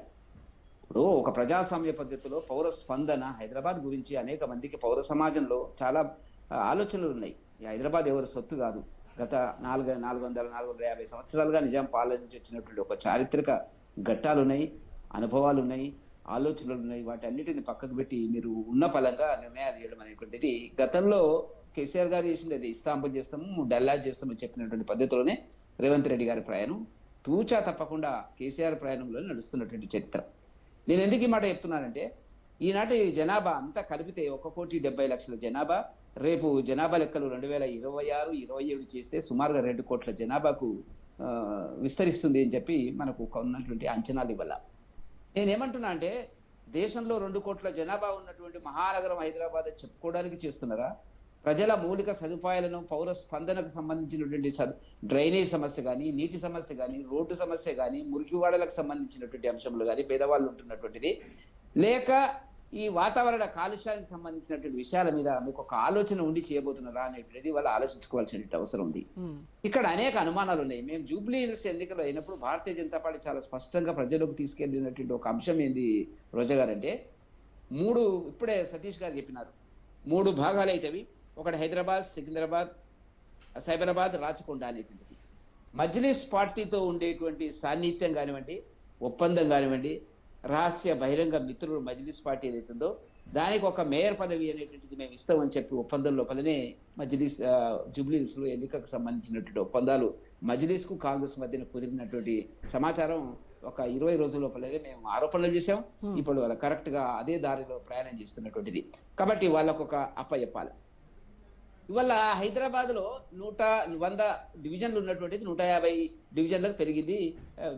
ఇప్పుడు ఒక ప్రజాస్వామ్య పద్ధతిలో పౌర స్పందన, హైదరాబాద్ గురించి అనేక మందికి పౌర సమాజంలో చాలా ఆలోచనలు ఉన్నాయి. హైదరాబాద్ ఎవరి సొత్తు కాదు. గత 450 సంవత్సరాలుగా నిజాం పాలన వచ్చినటువంటి ఒక చారిత్రక ఘట్టాలు ఉన్నాయి, అనుభవాలు ఉన్నాయి, ఆలోచనలు ఉన్నాయి. వాటి అన్నిటిని పక్కకు పెట్టి మీరు ఉన్న పలంగా నిర్ణయాలు చేయడం అనేటువంటిది గతంలో కేసీఆర్ గారు చేసింది. అది ఇస్తాంబుల్ చేస్తాము, డల్లాజ్ చేస్తామని చెప్పినటువంటి పద్ధతిలోనే రేవంత్ రెడ్డి గారి ప్రయాణం తూచా తప్పకుండా కేసీఆర్ ప్రయాణంలో నడుస్తున్నటువంటి చరిత్ర. నేను ఎందుకు ఈ మాట చెప్తున్నానంటే ఈనాటి జనాభా అంతా కలిపితే 1,70,00,000 జనాభా. రేపు జనాభా లెక్కలు 2026, 27 చేస్తే సుమారుగా 2 కోట్ల జనాభాకు విస్తరిస్తుంది అని చెప్పి మనకు ఉన్నటువంటి అంచనాలు ఇవ్వాల. నేనేమంటున్నా అంటే దేశంలో 2 కోట్ల జనాభా ఉన్నటువంటి మహానగరం హైదరాబాద్ అని చెప్పుకోవడానికి చేస్తున్నారా? ప్రజల మౌలిక సదుపాయాలను, పౌర స్పందనకు సంబంధించినటువంటి డ్రైనేజ్ సమస్య కానీ, నీటి సమస్య కానీ, రోడ్డు సమస్య కానీ, మురికివాడలకు సంబంధించినటువంటి అంశంలో కానీ పేదవాళ్ళు ఉంటున్నటువంటిది, లేక ఈ వాతావరణ కాలుష్యానికి సంబంధించినటువంటి విషయాల మీద మీకు ఒక ఆలోచన ఉండి చేయబోతున్నారా అనేటువంటిది వాళ్ళు ఆలోచించుకోవాల్సినటువంటి అవసరం ఉంది. ఇక్కడ అనేక అనుమానాలు ఉన్నాయి. మేము జూబ్లీ హిల్స్ ఎన్నికలు అయినప్పుడు భారతీయ జనతా పార్టీ చాలా స్పష్టంగా ప్రజలకు తీసుకెళ్లినటువంటి ఒక అంశం ఏంది రోజా గారు అంటే, ఇప్పుడే సతీష్ గారు చెప్పినారు, 3 భాగాలు అవుతాయి. ఒకటి హైదరాబాద్, సికింద్రాబాద్, సైబరాబాద్, రాచకొండ అనేటువంటిది. మజ్లిస్ పార్టీతో ఉండేటువంటి సాన్నిహిత్యం కానివ్వండి, ఒప్పందం కానివ్వండి, రహస్య బహిరంగ మిత్రులు మజ్లిస్ పార్టీ ఏదైతుందో దానికి ఒక మేయర్ పదవి అనేటువంటిది మేము ఇస్తామని చెప్పి ఒప్పందం లోపలనే మజ్లిస్ జూబ్లీహిల్స్లో ఎన్నికలకు సంబంధించినటువంటి ఒప్పందాలు మజ్లిస్కు కాంగ్రెస్ మధ్యన కుదిరినటువంటి సమాచారం ఒక 20 రోజుల లోపలనే మేము ఆరోపణలు చేసాం. ఇప్పుడు వాళ్ళు కరెక్ట్ గా అదే దారిలో ప్రయాణం చేస్తున్నటువంటిది. కాబట్టి వాళ్ళకు ఒక అప్పచెప్పాలి. ఇవాళ హైదరాబాద్ లో 100 డివిజన్లు ఉన్నటువంటిది 150 డివిజన్లకు పెరిగింది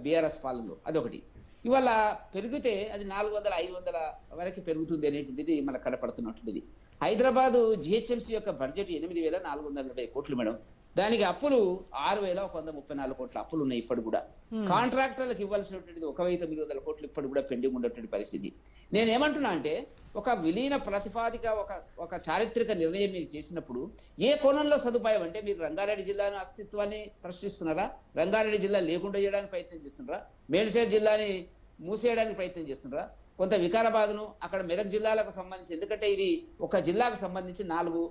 బీఆర్ఎస్ పాలనలో. అదొకటి. ఇవాళ పెరిగితే అది 400-500 వరకు పెరుగుతుంది అనేటువంటిది మనకు కనపడుతున్నటువంటిది. హైదరాబాదు జిహెచ్ఎంసీ యొక్క బడ్జెట్ 8,440 కోట్లు మేడం. దానికి అప్పులు 6,134 కోట్ల అప్పులు ఉన్నాయి ఇప్పుడు కూడా. కాంట్రాక్టర్లకు ఇవ్వాల్సినటువంటిది 1,900 కోట్లు ఇప్పుడు కూడా పెండింగ్ ఉన్నటువంటి పరిస్థితి. నేనేమంటున్నా అంటే ఒక విలీన ప్రతిపాదిక ఒక చారిత్రక నిర్ణయం మీరు చేసినప్పుడు ఏ కోణంలో సదుపాయం అంటే మీరు రంగారెడ్డి జిల్లాను అస్తిత్వాన్ని ప్రశ్నిస్తున్నారా? రంగారెడ్డి జిల్లా లేకుండా చేయడానికి ప్రయత్నం చేస్తున్నారా? మేడ్చల్ జిల్లాని మూసేయడానికి ప్రయత్నం చేస్తున్నారా? కొంత వికారాబాద్ను అక్కడ మెదక్ జిల్లాలకు సంబంధించి, ఎందుకంటే ఇది ఒక జిల్లాకు సంబంధించి 4+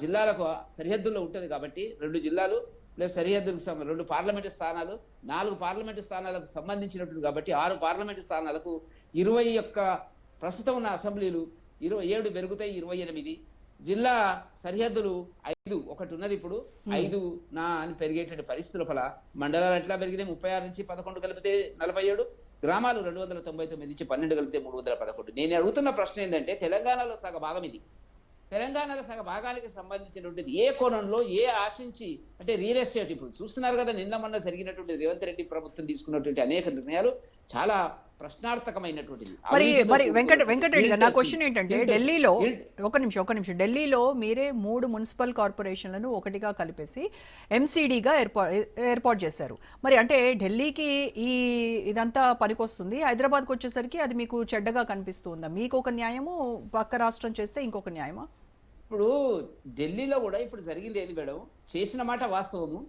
జిల్లాలకు సరిహద్దుల్లో ఉంటుంది కాబట్టి 2 జిల్లాలు ప్లస్ సరిహద్దులకు 2 పార్లమెంటు స్థానాలు, 4 పార్లమెంటు స్థానాలకు సంబంధించినట్టు కాబట్టి 6 పార్లమెంటు స్థానాలకు 21 ప్రస్తుతం ఉన్న అసెంబ్లీలు 27 పెరుగుతాయి, 28 జిల్లా సరిహద్దులు 5 ఒకటి ఉన్నది ఇప్పుడు 5 అని పెరిగేటువంటి పరిస్థితి లోపల మండలాలు ఎట్లా పెరిగినాయి? 36 నుంచి 11 కలిపితే 47, గ్రామాలు 299 నుంచి 12 కలిపితే 311. నేను అడుగుతున్న ప్రశ్న ఏంటంటే తెలంగాణలో సగ భాగం ఇది. తెలంగాణలో సగ భాగానికి సంబంధించినటువంటిది ఏ కోణంలో ఏ ఆశించి అంటే రియల్ ఎస్టేట్ ఇప్పుడు చూస్తున్నారు కదా, నిన్న మొన్న జరిగినటువంటి రేవంత్ రెడ్డి ప్రభుత్వం తీసుకున్నటువంటి అనేక నిర్ణయాలు చాలా ప్రశ్నార్థకమైనటువంటిది. మరి వెంకటరెడ్డి గారు, నా క్వశ్చన్ ఏంటంటే ఢిల్లీలో ఒక నిమిషం ఢిల్లీలో మీరే 3 మున్సిపల్ కార్పొరేషన్లను ఒకటిగా కలిపేసి ఎంసీడీగా ఏర్పాటు చేశారు. మరి అంటే ఢిల్లీకి ఇదంతా పనికొస్తుంది, హైదరాబాద్కి వచ్చేసరికి అది మీకు చెడ్డగా కనిపిస్తుందా? మీకు ఒక న్యాయము, పక్క రాష్ట్రం చేస్తే ఇంకొక న్యాయమా? ఇప్పుడు ఢిల్లీలో కూడా ఇప్పుడు జరిగింది ఏంది మేడం, చేసిన మాట వాస్తవము.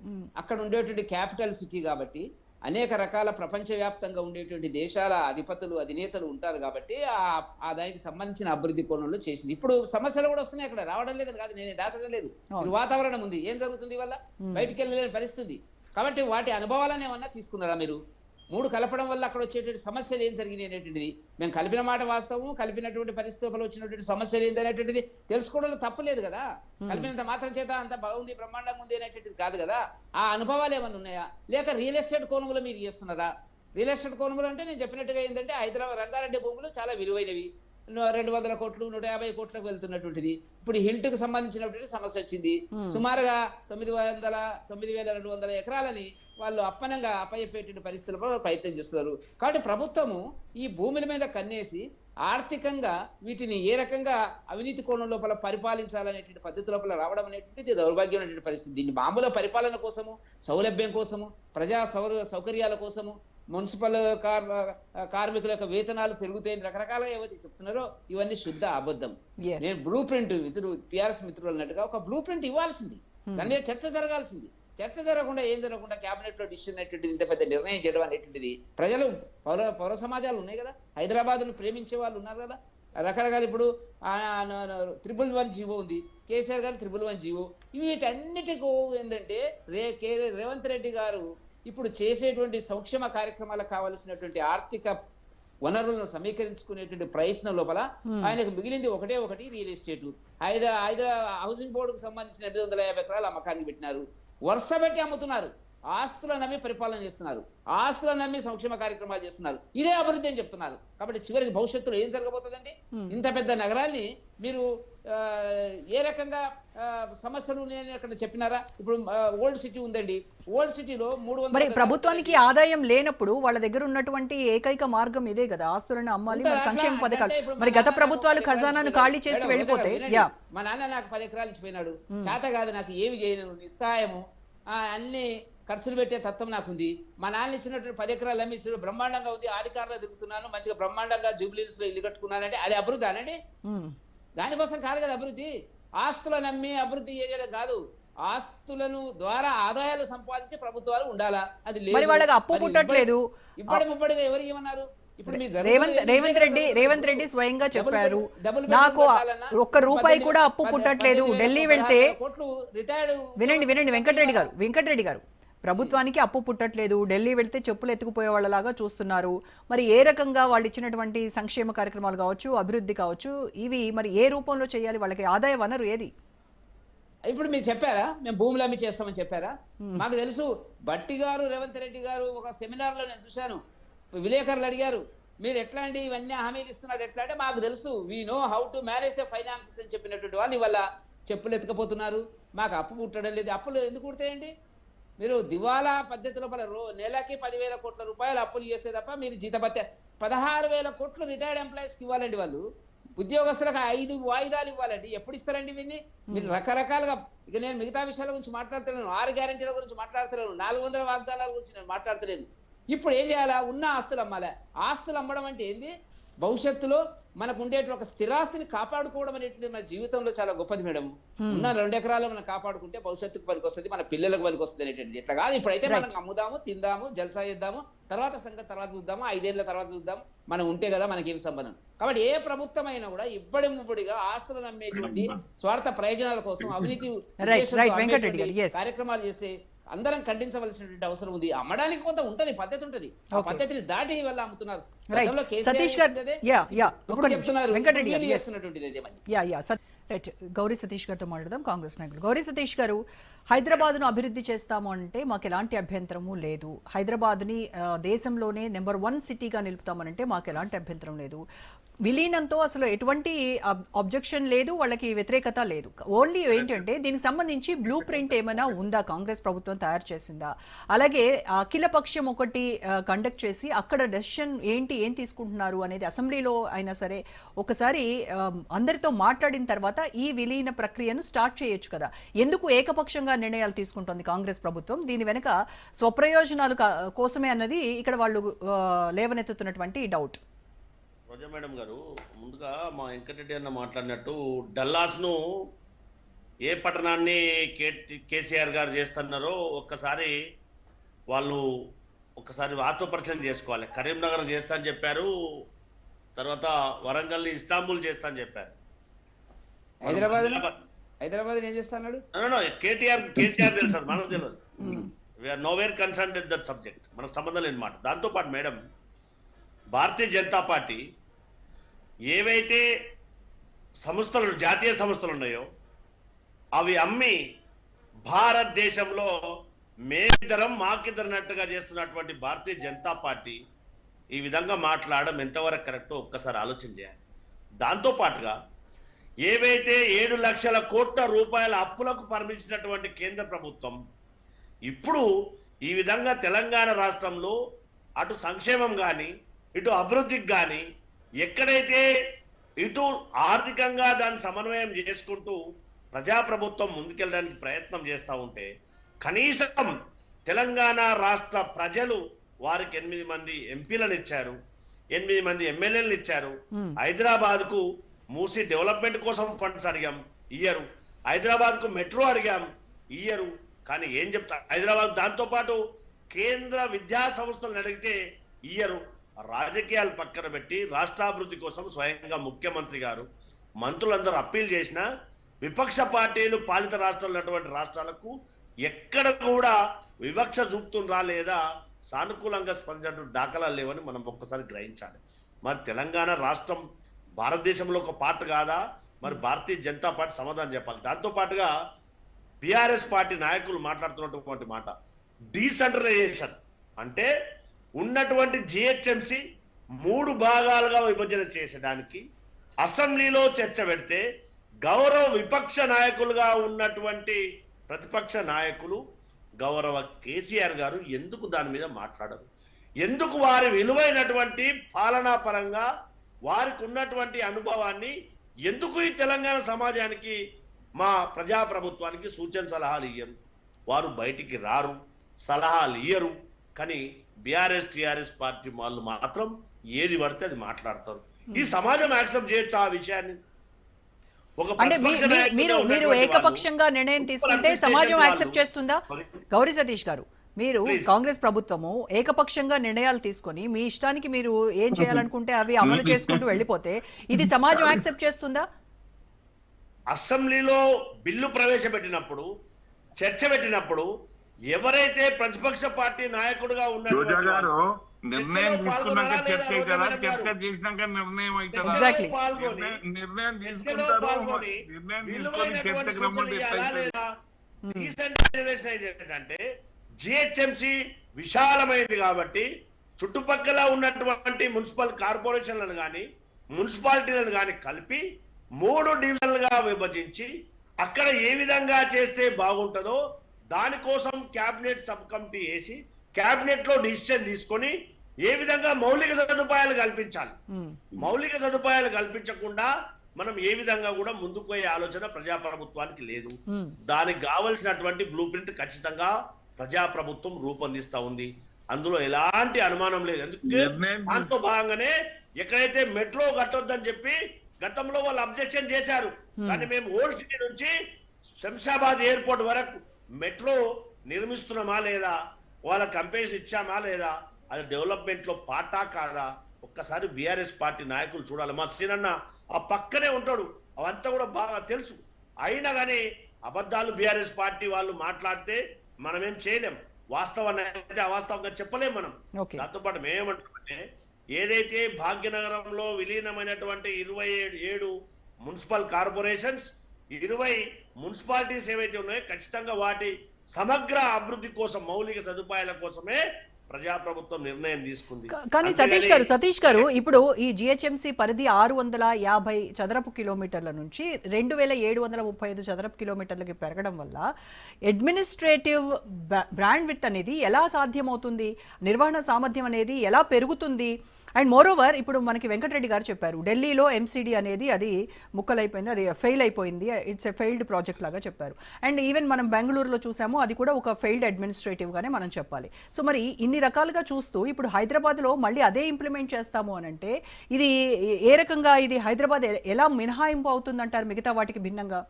అక్కడ ఉండేటువంటి క్యాపిటల్ సిటీ కాబట్టి అనేక రకాల ప్రపంచవ్యాప్తంగా ఉండేటువంటి దేశాల అధిపతులు అధినేతలు ఉంటారు కాబట్టి ఆ దానికి సంబంధించిన అభివృద్ధి కోణంలో చేసింది. ఇప్పుడు సమస్యలు కూడా వస్తున్నాయి, అక్కడ రావడం లేదని కాదు, నేను దాచడం లేదు. ఇప్పుడు వాతావరణం ఉంది, ఏం జరుగుతుంది వల్ల బయటికి వెళ్ళలేని పరిస్థితి. కాబట్టి వాటి అనుభవాలను ఏమన్నా తీసుకున్నారా మీరు? 3 కలపడం వల్ల అక్కడ వచ్చేటువంటి సమస్యలు ఏం జరిగింది అనేటువంటిది, మేము కలిపిన మాట వాస్తవం, కలిపినటువంటి పరిస్థితుల్లో వచ్చినటువంటి సమస్యలు ఏంటి అనేటువంటిది తెలుసుకోవడంలో తప్పు లేదు కదా. కలిపినంత మాత్రం చేత అంత బాగుంది బ్రహ్మాండంగా ఉంది అనేటువంటిది కాదు కదా. ఆ అనుభవాలు ఏమైనా ఉన్నాయా, లేక రియల్ ఎస్టేట్ కోణంలో మీరు చేస్తున్నారా? రియల్ ఎస్టేట్ కోణంలో అంటే నేను చెప్పినట్టుగా ఏంటంటే హైదరాబాద్ రంగారెడ్డి భూములు చాలా విలువైనవి, 200 కోట్లు 150 కోట్లకు వెళ్తున్నటువంటిది. ఇప్పుడు హిల్ట్కు సంబంధించినటువంటి సమస్య వచ్చింది, సుమారుగా 9,200 ఎకరాలని వాళ్ళు అప్పనంగా అప్పచెప్పేటువంటి పరిస్థితుల్లో ప్రయత్నం చేస్తున్నారు. కాబట్టి ప్రభుత్వము ఈ భూముల మీద కన్నేసి ఆర్థికంగా వీటిని ఏ రకంగా అవినీతి కోణం లోపల పరిపాలించాలనేటువంటి పద్ధతి లోపల రావడం అనేటువంటిది దౌర్భాగ్యమైనటువంటి పరిస్థితి. దీన్ని మామూలు పరిపాలన కోసము, సౌలభ్యం కోసము, ప్రజా సౌకర్యాల కోసము, మున్సిపల్ కార్మికుల యొక్క వేతనాలు పెరుగుతాయని రకరకాలుగా ఏవైతే చెప్తున్నారో ఇవన్నీ శుద్ధ అబద్ధం. నేను బ్లూ ప్రింట్ పిఆర్ఎస్ మిత్రులు అన్నట్టుగా ఒక బ్లూ ప్రింట్ ఇవ్వాల్సింది, దాని మీద చర్చ జరగాల్సింది. చర్చ జరగకుండా ఏం జరగకుండా క్యాబినెట్ లో డిసిషన్ అనేటువంటిది, ఇంత పెద్ద నిర్ణయం చేయడం అనేటువంటిది, ప్రజలు పౌర సమాజాలు ఉన్నాయి కదా, హైదరాబాద్ను ప్రేమించే వాళ్ళు ఉన్నారు కదా, రకరకాల. ఇప్పుడు 111 జీవో ఉంది, కేసీఆర్ గారు 111 జీవో. వీటన్నిటికీ ఏంటంటే రేవంత్ రెడ్డి గారు ఇప్పుడు చేసేటువంటి సంక్షేమ కార్యక్రమాలకు కావలసినటువంటి ఆర్థిక వనరులను సమీకరించుకునేటువంటి ప్రయత్నం లోపల ఆయనకు మిగిలింది ఒకటి రియల్ ఎస్టేట్. హైదరాబాద్ హౌసింగ్ బోర్డుకు సంబంధించిన 850 ఎకరాలు అమ్మకానికి పెట్టినారు, వరుస పెట్టి అమ్ముతున్నారు, ఆస్తులను నమ్మి పరిపాలన చేస్తున్నారు, ఆస్తులను నమ్మి సంక్షేమ కార్యక్రమాలు చేస్తున్నారు. ఇదే అభివృద్ధి అని చెప్తున్నారు. కాబట్టి చివరికి భవిష్యత్తులో ఏం జరగబోతుందండి? ఇంత పెద్ద నగరాన్ని మీరు ఏ రకంగా సమస్యలు ఉన్నాయని అక్కడ చెప్పినారా? ఇప్పుడు ఓల్డ్ సిటీ ఉందండి, ఓల్డ్ సిటీలో 300. మరి ప్రభుత్వానికి ఆదాయం లేనప్పుడు వాళ్ళ దగ్గర ఉన్నటువంటి ఏకైక మార్గం ఇదే కదా, ఆస్తులను అమ్మాలి, సంక్షేమ పథకాలు. మరి గత ప్రభుత్వాలు ఖజానాను ఖాళీ చేసి వెళ్ళిపోతే, మా నాన్న నాకు 10 ఎకరాలు ఇచ్చిపోయినాడు, చేత కాదు నాకు ఏమి చేయను, నిస్సహాయము, అన్ని ఖర్చులు పెట్టే తత్వం నాకుంది. మా నాన్న ఇచ్చినటువంటి 10 ఎకరాలు అమ్మి బ్రహ్మాండంగా ఉంది, ఆధికారులు తిరుగుతున్నాను, మంచిగా బ్రహ్మాండంగా జూబ్లీస్ లో ఇల్లు కట్టుకున్నానంటే అది అభివృద్ధి అనండి? దానికోసం కాదు కదా అభివృద్ధి. ఆస్తులను నమ్మి అభివృద్ధి చేయడం కాదు, ఆస్తులను ద్వారా ఆదాయాలు సంపాదించే ప్రభుత్వాలు ఉండాలా? అది మరి వాళ్ళకి అప్పు పుట్టట్లేదు. ముప్పడిగా ఎవరు ఏమన్నారు? ఇప్పుడు రేవంత్ రెడ్డి స్వయంగా చెప్పారు, నాకు ₹1 కూడా అప్పు పుట్టట్లేదు. ఢిల్లీ వెళ్తే వినండి వెంకటరెడ్డి గారు ప్రభుత్వానికి అప్పు పుట్టట్లేదు, ఢిల్లీ వెళ్తే చెప్పులు ఎత్తుకుపోయే వాళ్ళలాగా చూస్తున్నారు. మరి ఏ రకంగా వాళ్ళు ఇచ్చినటువంటి సంక్షేమ కార్యక్రమాలు కావచ్చు, అభివృద్ధి కావచ్చు, ఇవి మరి ఏ రూపంలో చేయాలి? వాళ్ళకి ఆదాయ వనరు ఏది? ఇప్పుడు మీరు చెప్పారా మేము భూములు అమ్మి చేస్తామని చెప్పారా? మాకు తెలుసు. బట్టి గారు రేవంత్ రెడ్డి గారు ఒక సెమినార్ లో నేను చూశాను, విలేకరులు అడిగారు మీరు ఎట్లా అండి ఇవన్నీ హామీలు ఇస్తున్నారు ఎట్లా అంటే, మాకు తెలుసు, we know how to manage the finances అని చెప్పినటువంటి వాళ్ళు ఇవాళ చెప్పులు ఎత్తుకపోతున్నారు. మాకు అప్పు పుట్టడం లేదు. అప్పులు ఎందుకు పుడతాయండి? మీరు దివాలా పద్ధతి లోపల నెలకి 10,000 కోట్ల రూపాయలు అప్పులు చేస్తే తప్ప మీరు జీతభత్య 16,000 కోట్లు రిటైర్డ్ ఎంప్లాయీస్కి ఇవ్వాలండి. వాళ్ళు ఉద్యోగస్తులకు 5 వాయిదాలు ఇవ్వాలండి. ఎప్పుడు ఇస్తారండి ఇవన్నీ? మీరు రకరకాలుగా, ఇక నేను మిగతా విషయాల గురించి మాట్లాడుతున్నాను, 6 గ్యారెంటీల గురించి మాట్లాడుతున్నాను, 400 వాగ్దానాల గురించి నేను మాట్లాడతలేను. ఇప్పుడు ఏం చేయాలా? ఉన్న ఆస్తులు అమ్మాలా. ఆస్తులు అమ్మడం అంటే ఏంది? భవిష్యత్తులో మనకు ఉండేటువంటి ఒక స్థిరాస్తిని కాపాడుకోవడం అనేటువంటి మన జీవితంలో చాలా గొప్పది మేడం. ఉన్న 2 ఎకరాలు మనం కాపాడుకుంటే భవిష్యత్తుకు పనికి వస్తుంది, మన పిల్లలకు పనికి వస్తుంది అనేటువంటిది. ఇట్లా కాదు, ఇప్పుడైతే మనం అమ్ముదాము, తిందాము, జల్సా చేద్దాము, తర్వాత సంగతి తర్వాత చూద్దాము, 5 ఏళ్ల తర్వాత చూద్దాము, మనం ఉంటే కదా మనకేం సంబంధం. కాబట్టి ఏ ప్రభుత్వం అయినా కూడా ఇబ్బడిముబ్బడిగా ఆస్తులను అమ్మేటువంటి స్వార్థ ప్రయోజనాల కోసం అవినీతి కార్యక్రమాలు చేస్తే అందరం ఖండించవలసినటువంటి అవసరం ఉంది. అమ్మడానికి కొంత ఉంటది, పద్ధతి ఉంటది, ఆ పద్ధతిని దాటి వల్ల అమ్ముతున్నారు. గౌరీ సతీష్ గారితో మాట్లాడదాం, కాంగ్రెస్ నాయకులు. గౌరీ సతీష్ గారు, హైదరాబాద్ను అభివృద్ధి చేస్తాము అంటే మాకు ఎలాంటి అభ్యంతరము లేదు, హైదరాబాద్ని దేశంలోనే నెంబర్ 1 సిటీగా నిలుపుతామనంటే మాకు ఎలాంటి అభ్యంతరం లేదు, విలీనంతో అసలు ఎటువంటి అబ్జెక్షన్ లేదు, వాళ్ళకి వ్యతిరేకత లేదు. ఓన్లీ ఏంటంటే దీనికి సంబంధించి బ్లూ ప్రింట్ ఏమైనా ఉందా, కాంగ్రెస్ ప్రభుత్వం తయారు చేసిందా? అలాగే అఖిల పక్షం ఒకటి కండక్ట్ చేసి అక్కడ డెసిషన్ ఏంటి, ఏం తీసుకుంటున్నారు అనేది అసెంబ్లీలో అయినా సరే ఒకసారి అందరితో మాట్లాడిన తర్వాత ఈ విలీన ప్రక్రియను స్టార్ట్ చేయొచ్చు కదా. ఎందుకు ఏకపక్షంగా నిర్ణయాలు తీసుకుంటోంది కాంగ్రెస్ ప్రభుత్వం? దీని వెనుక స్వప్రయోజనాలు కోసమే అన్నది ఇక్కడ వాళ్ళు లేవనెత్తుతున్నటువంటి డౌట్. రోజా మేడం గారు, ముందుగా మా వెంకటరెడ్డి అన్న మాట్లాడినట్టు డల్లాస్ను ఏ పట్టణాన్ని కేసీఆర్ గారు చేస్తున్నారో ఒక్కసారి ఆత్మపరిచయం చేసుకోవాలి. కరీంనగర్ చేస్తా అని చెప్పారు, తర్వాత వరంగల్ని ఇస్తాంబుల్ చేస్తా అని చెప్పారు. హైదరాబాద్ ఏం చేస్తాడు? కేసీఆర్ తెలుసు, అది మనకు తెలియదు. We are nowhere concern with that subject, మనకు సంబంధం లేని మాట. దాంతోపాటు మేడం, భారతీయ జనతా పార్టీ ఏవైతే జాతీయ సంస్థలు ఉన్నాయో అవి అమ్మి భారతదేశంలో మేమిద్దరం మాకిద్దరినట్టుగా చేస్తున్నటువంటి భారతీయ జనతా పార్టీ ఈ విధంగా మాట్లాడడం ఎంతవరకు కరెక్టో ఒక్కసారి ఆలోచన చేయాలి. దాంతోపాటుగా ఏవైతే 7 లక్షల కోట్ల రూపాయల అప్పులకు పరిమించినటువంటి కేంద్ర ప్రభుత్వం ఇప్పుడు ఈ విధంగా తెలంగాణ రాష్ట్రంలో అటు సంక్షేమం కానీ ఇటు అభివృద్ధికి కానీ ఎక్కడైతే ఇటు ఆర్థికంగా దాన్ని సమన్వయం చేసుకుంటూ ప్రజాప్రభుత్వం ముందుకెళ్ళడానికి ప్రయత్నం చేస్తూ ఉంటే కనీసం తెలంగాణ రాష్ట్ర ప్రజలు వారికి 8 మంది ఎంపీలను ఇచ్చారు, 8 మంది ఎమ్మెల్యేలను ఇచ్చారు. హైదరాబాద్కు మూసి డెవలప్మెంట్ కోసం ఫండ్స్ అడిగాం, ఇయ్యరు. హైదరాబాద్కు మెట్రో అడిగాం, ఇయ్యరు. కానీ ఏం చెప్తా, హైదరాబాద్ దాంతోపాటు కేంద్ర విద్యా సంస్థలను అడిగితే ఇయ్యరు. రాజకీయాలు పక్కన పెట్టి రాష్ట్రాభివృద్ధి కోసం స్వయంగా ముఖ్యమంత్రి గారు మంత్రులందరూ అప్పీల్ చేసినా విపక్ష పార్టీలు పాలిత రాష్ట్రాలు ఉన్నటువంటి రాష్ట్రాలకు ఎక్కడ కూడా వివక్ష చూపుతుండ్రా లేదా సానుకూలంగా స్పందించినటువంటి దాఖలాలు లేవని మనం ఒక్కసారి గ్రహించాలి. మరి తెలంగాణ రాష్ట్రం భారతదేశంలో ఒక పార్ట్ కాదా? మరి భారతీయ జనతా పార్టీ సమాధానం చెప్పాలి. దాంతోపాటుగా బీఆర్ఎస్ పార్టీ నాయకులు మాట్లాడుతున్నటువంటి మాట డీసెంట్రలైజేషన్ అంటే ఉన్నటువంటి జిహెచ్ఎంసి 3 భాగాలుగా విభజన చేసడానికి అసెంబ్లీలో చర్చ పెడితే గౌరవ విపక్ష నాయకులుగా ఉన్నటువంటి ప్రతిపక్ష నాయకులు గౌరవ కేసీఆర్ గారు ఎందుకు దాని మీద మాట్లాడరు? ఎందుకు వారి విలువైనటువంటి పాలనా పరంగా వారికి ఉన్నటువంటి అనుభవాన్ని ఎందుకు ఈ తెలంగాణ సమాజానికి మా ప్రజాప్రభుత్వానికి సూచన సలహాలు ఇయ్యరు? వారు బయటికి రారు, సలహాలు ఇయ్యరు. కానీ బీఆర్ఎస్ టీఆర్ఎస్ పార్టీ వాళ్ళు మాత్రం ఏది పడితే అది మాట్లాడతారు. ఈ సమాజం యాక్సెప్ట్ చేయొచ్చు ఆ విషయాన్ని? అంటే మీరు ఏకపక్షంగా నిర్ణయం తీసుకుంటే సమాజం యాక్సెప్ట్ చేస్తుందా? గౌరీ సతీష్ గారు, మీరు కాంగ్రెస్ ప్రభుత్వము ఏకపక్షంగా నిర్ణయాలు తీసుకొని మీ ఇష్టానికి మీరు ఏం చేయాలనుకుంటే అవి అమలు చేసుకుంటూ వెళ్ళిపోతే ఇది సమాజం యాక్సెప్ట్ చేస్తుందా? అసెంబ్లీలో బిల్లు ప్రవేశపెట్టినప్పుడు చర్చ పెట్టినప్పుడు ఎవరైతే ప్రతిపక్ష పార్టీ నాయకుడుగా ఉన్నారో నిర్ణయం తీసుకున్నాక చర్చ అవుతారా? చర్చ చేసినాక నిర్ణయం అవుతారా? నిర్ణయం తీసుకొని చర్చకు రమ్మంటే అంటే జిహెచ్ఎంసి విశాలమైనది కాబట్టి చుట్టుపక్కల ఉన్నటువంటి మున్సిపల్ కార్పొరేషన్లను కానీ మున్సిపాలిటీలను కానీ కలిపి 3 డివిజన్లుగా విభజించి అక్కడ ఏ విధంగా చేస్తే బాగుంటుందో దానికోసం క్యాబినెట్ సబ్ కమిటీ వేసి క్యాబినెట్ లో డిసిషన్ తీసుకొని ఏ విధంగా మౌలిక సదుపాయాలు కల్పించాలి. మౌలిక సదుపాయాలు కల్పించకుండా మనం ఏ విధంగా కూడా ముందుకు పోయే ఆలోచన ప్రజాప్రభుత్వానికి లేదు. దానికి కావలసినటువంటి బ్లూ ప్రింట్ ఖచ్చితంగా ప్రజాప్రభుత్వం రూపొందిస్తా ఉంది, అందులో ఎలాంటి అనుమానం లేదు. ఎందుకంటే దాంతో భాగంగానే ఎక్కడైతే మెట్రో కట్టొద్దని చెప్పి గతంలో వాళ్ళు అబ్జెక్షన్ చేశారు, కానీ మేము ఓల్డ్ సిటీ నుంచి శంషాబాద్ ఎయిర్పోర్ట్ వరకు మెట్రో నిర్మిస్తున్నామా లేదా, వాళ్ళ కంపెనీస్ ఇచ్చామా లేదా, అది డెవలప్మెంట్ లో పార్టా కాదా? ఒక్కసారి బీఆర్ఎస్ పార్టీ నాయకులు చూడాలి. మా సీనన్న ఆ పక్కనే ఉంటాడు, అవంతా కూడా బాగా తెలుసు. అయినా కానీ అబద్ధాలు బీఆర్ఎస్ పార్టీ వాళ్ళు మాట్లాడితే మనమేం చేయలేం, వాస్తవాన్ని అయితే అవాస్తవంగా చెప్పలేం మనం. దాంతో పాటు మేమేమంటామంటే ఏదైతే భాగ్యనగరంలో విలీనమైనటువంటి 27 మున్సిపల్ కార్పొరేషన్స్ 20 మున్సిపాలిటీస్ ఏవైతే ఉన్నాయో ఖచ్చితంగా వాటి సమగ్ర అభివృద్ధి కోసం మౌలిక సదుపాయాల కోసమే ప్రజాప్రభుత్వం నిర్ణయం తీసుకుంది. కానీ సతీష్ గారు ఇప్పుడు ఈ జిహెచ్ఎంసీ పరిధి 650 చదరపు కిలోమీటర్ల నుంచి 2735 చదరపు కిలోమీటర్లకి పెరగడం వల్ల అడ్మినిస్ట్రేటివ్ బ్రాండ్ విడ్త్ అనేది ఎలా సాధ్యమవుతుంది, నిర్వహణ సామర్థ్యం అనేది ఎలా పెరుగుతుంది? అండ్ మోరోవర్ ఇప్పుడు మనకి వెంకటరెడ్డి గారు చెప్పారు ఢిల్లీలో ఎంసీడీ అనేది అది ముక్కలైపోయింది, అది ఫెయిల్ అయిపోయింది, ఇట్స్ ఎ ఫెయిల్డ్ ప్రాజెక్ట్ లాగా చెప్పారు. అండ్ ఈవెన్ మనం బెంగళూరులో చూసాము, అది కూడా ఒక ఫెయిల్డ్ అడ్మినిస్ట్రేటివ్ గానే మనం చెప్పాలి. సో మరి ఇన్ని రకాలుగా చూస్తూ ఇప్పుడు హైదరాబాద్లో మళ్ళీ అదే ఇంప్లిమెంట్ చేస్తాము అని అంటే ఇది ఏ రకంగా ఇది హైదరాబాద్ ఎలా మినహాయింపు అవుతుందంటారు మిగతా వాటికి భిన్నంగా?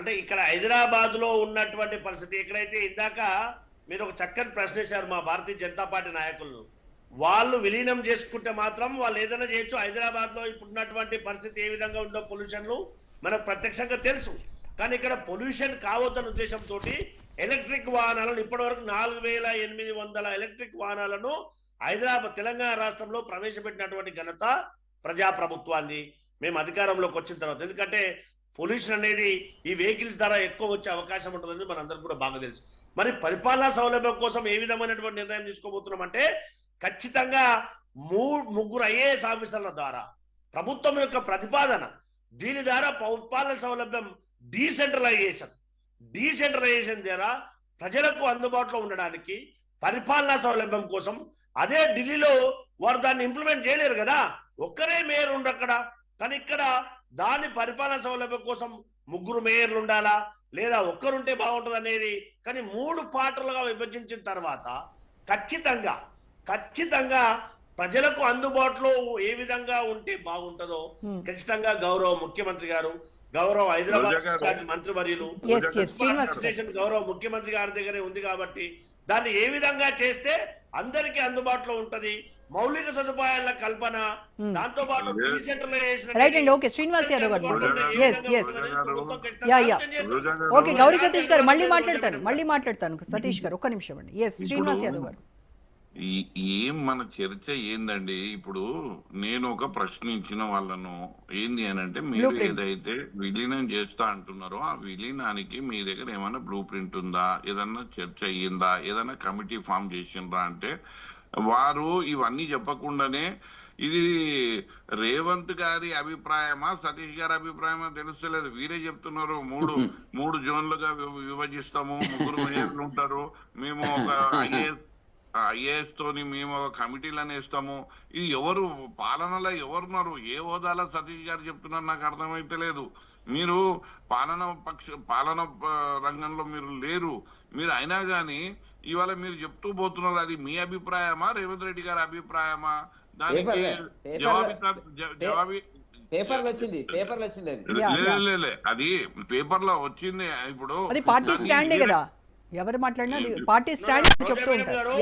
అంటే ఇక్కడ హైదరాబాద్ లో ఉన్నటువంటి పరిస్థితి ఎక్కడైతే ఇందాక మీరు ఒక చక్కని ప్రశ్న వేశారు మా భారతీయ జనతా పార్టీ నాయకులను. వాళ్ళు విలీనం చేసుకుంటే మాత్రం వాళ్ళు ఏదైనా చేయొచ్చు. హైదరాబాద్ లో ఇప్పుడున్నటువంటి పరిస్థితి ఏ విధంగా ఉందో పొల్యూషన్లు మనకు ప్రత్యక్షంగా తెలుసు. కానీ ఇక్కడ పొల్యూషన్ కావద్దన్న ఉద్దేశంతో ఎలక్ట్రిక్ వాహనాలను ఇప్పటివరకు 4800 ఎలక్ట్రిక్ వాహనాలను హైదరాబాద్ తెలంగాణ రాష్ట్రంలో ప్రవేశపెట్టినటువంటి ఘనత ప్రజాప్రభుత్వాన్ని మేము అధికారంలోకి వచ్చిన తర్వాత. ఎందుకంటే పొల్యూషన్ అనేది ఈ వెహికల్స్ ద్వారా ఎక్కువ వచ్చే అవకాశం ఉంటుందని మనందరికీ కూడా బాగా తెలుసు. మరి పరిపాలనా సౌలభ్యం కోసం ఏ విధమైనటువంటి నిర్ణయం తీసుకోబోతున్నామంటే ఖచ్చితంగా ముగ్గురు ఐఏఎస్ ఆఫీసర్ల ద్వారా ప్రభుత్వం యొక్క ప్రతిపాదన, దీని ద్వారా పరిపాలన సౌలభ్యం డీసెంట్రలైజేషన్ ద్వారా ప్రజలకు అందుబాటులో ఉండడానికి పరిపాలనా సౌలభ్యం కోసం. అదే ఢిల్లీలో వారు దాన్ని ఇంప్లిమెంట్ చేయలేరు కదా, ఒక్కరే మేయర్ ఉండు అక్కడ. కానీ ఇక్కడ దాని పరిపాలన సౌలభ్యం కోసం ముగ్గురు మేయర్లు ఉండాలా లేదా ఒక్కరుంటే బాగుంటుంది అనేది. కానీ 3 పార్టులుగా విభజించిన తర్వాత ఖచ్చితంగా ప్రజలకు అందుబాటులో ఏ విధంగా ఉంటే బాగుంటుందో ఖచ్చితంగా గౌరవ ముఖ్యమంత్రి గారు, గౌరవ హైదరాబాద్ మంత్రివర్యులు, గౌరవ ముఖ్యమంత్రి గారి దగ్గరే ఉంది కాబట్టి దాన్ని ఏ విధంగా చేస్తే అందరికీ అందుబాటులో ఉంటది, మౌలిక సదుపాయాల కల్పన, దాంతో పాటు రైట్ అండి. ఓకే శ్రీనివాస్ యాదవ్ గారు, ఓకే గౌరీ సతీష్ గారు మళ్ళీ మాట్లాడతాను సతీష్ గారు ఒక్క నిమిషం అండి. ఎస్ శ్రీనివాస్ యాదవ్ గారు. ఏం మన చర్చ ఏందండి? ఇప్పుడు నేను ఒక ప్రశ్నించిన వాళ్ళను ఏంది అని అంటే, మీరు ఏదైతే విలీనం చేస్తా అంటున్నారో ఆ విలీనానికి మీ దగ్గర ఏమైనా బ్లూ ప్రింట్ ఉందా, ఏదన్నా చర్చ అయ్యిందా, ఏదైనా కమిటీ ఫామ్ చేసిండ్రా అంటే వారు ఇవన్నీ చెప్పకుండానే ఇది రేవంత్ గారి అభిప్రాయమా సతీష్ గారి అభిప్రాయమా తెలుస్తలేదు. వీరే చెప్తున్నారు మూడు జోన్లుగా విభజిస్తాము, 3 మేయర్లు ఉంటారు, మేము ఒక ఐఏఎస్ తోని మేము ఒక కమిటీలను వేస్తాము. ఇది ఎవరు పాలనలో ఎవరున్నారు? ఏ హోదాలో సతీష్ గారు చెప్తున్నారు నాకు అర్థమైతే లేదు. మీరు పాలన రంగంలో మీరు లేరు. మీరు అయినా కానీ ఇవాళ మీరు చెప్తూ పోతున్నారు. అది మీ అభిప్రాయమా రేవంత్ రెడ్డి గారి అభిప్రాయమా? దానికి అది పేపర్లో వచ్చింది. ఇప్పుడు పార్టీ స్టాండే కదా, ఎవరు మాట్లాడినా పార్టీ స్టాండ్ చెప్తూ ఉంటారు.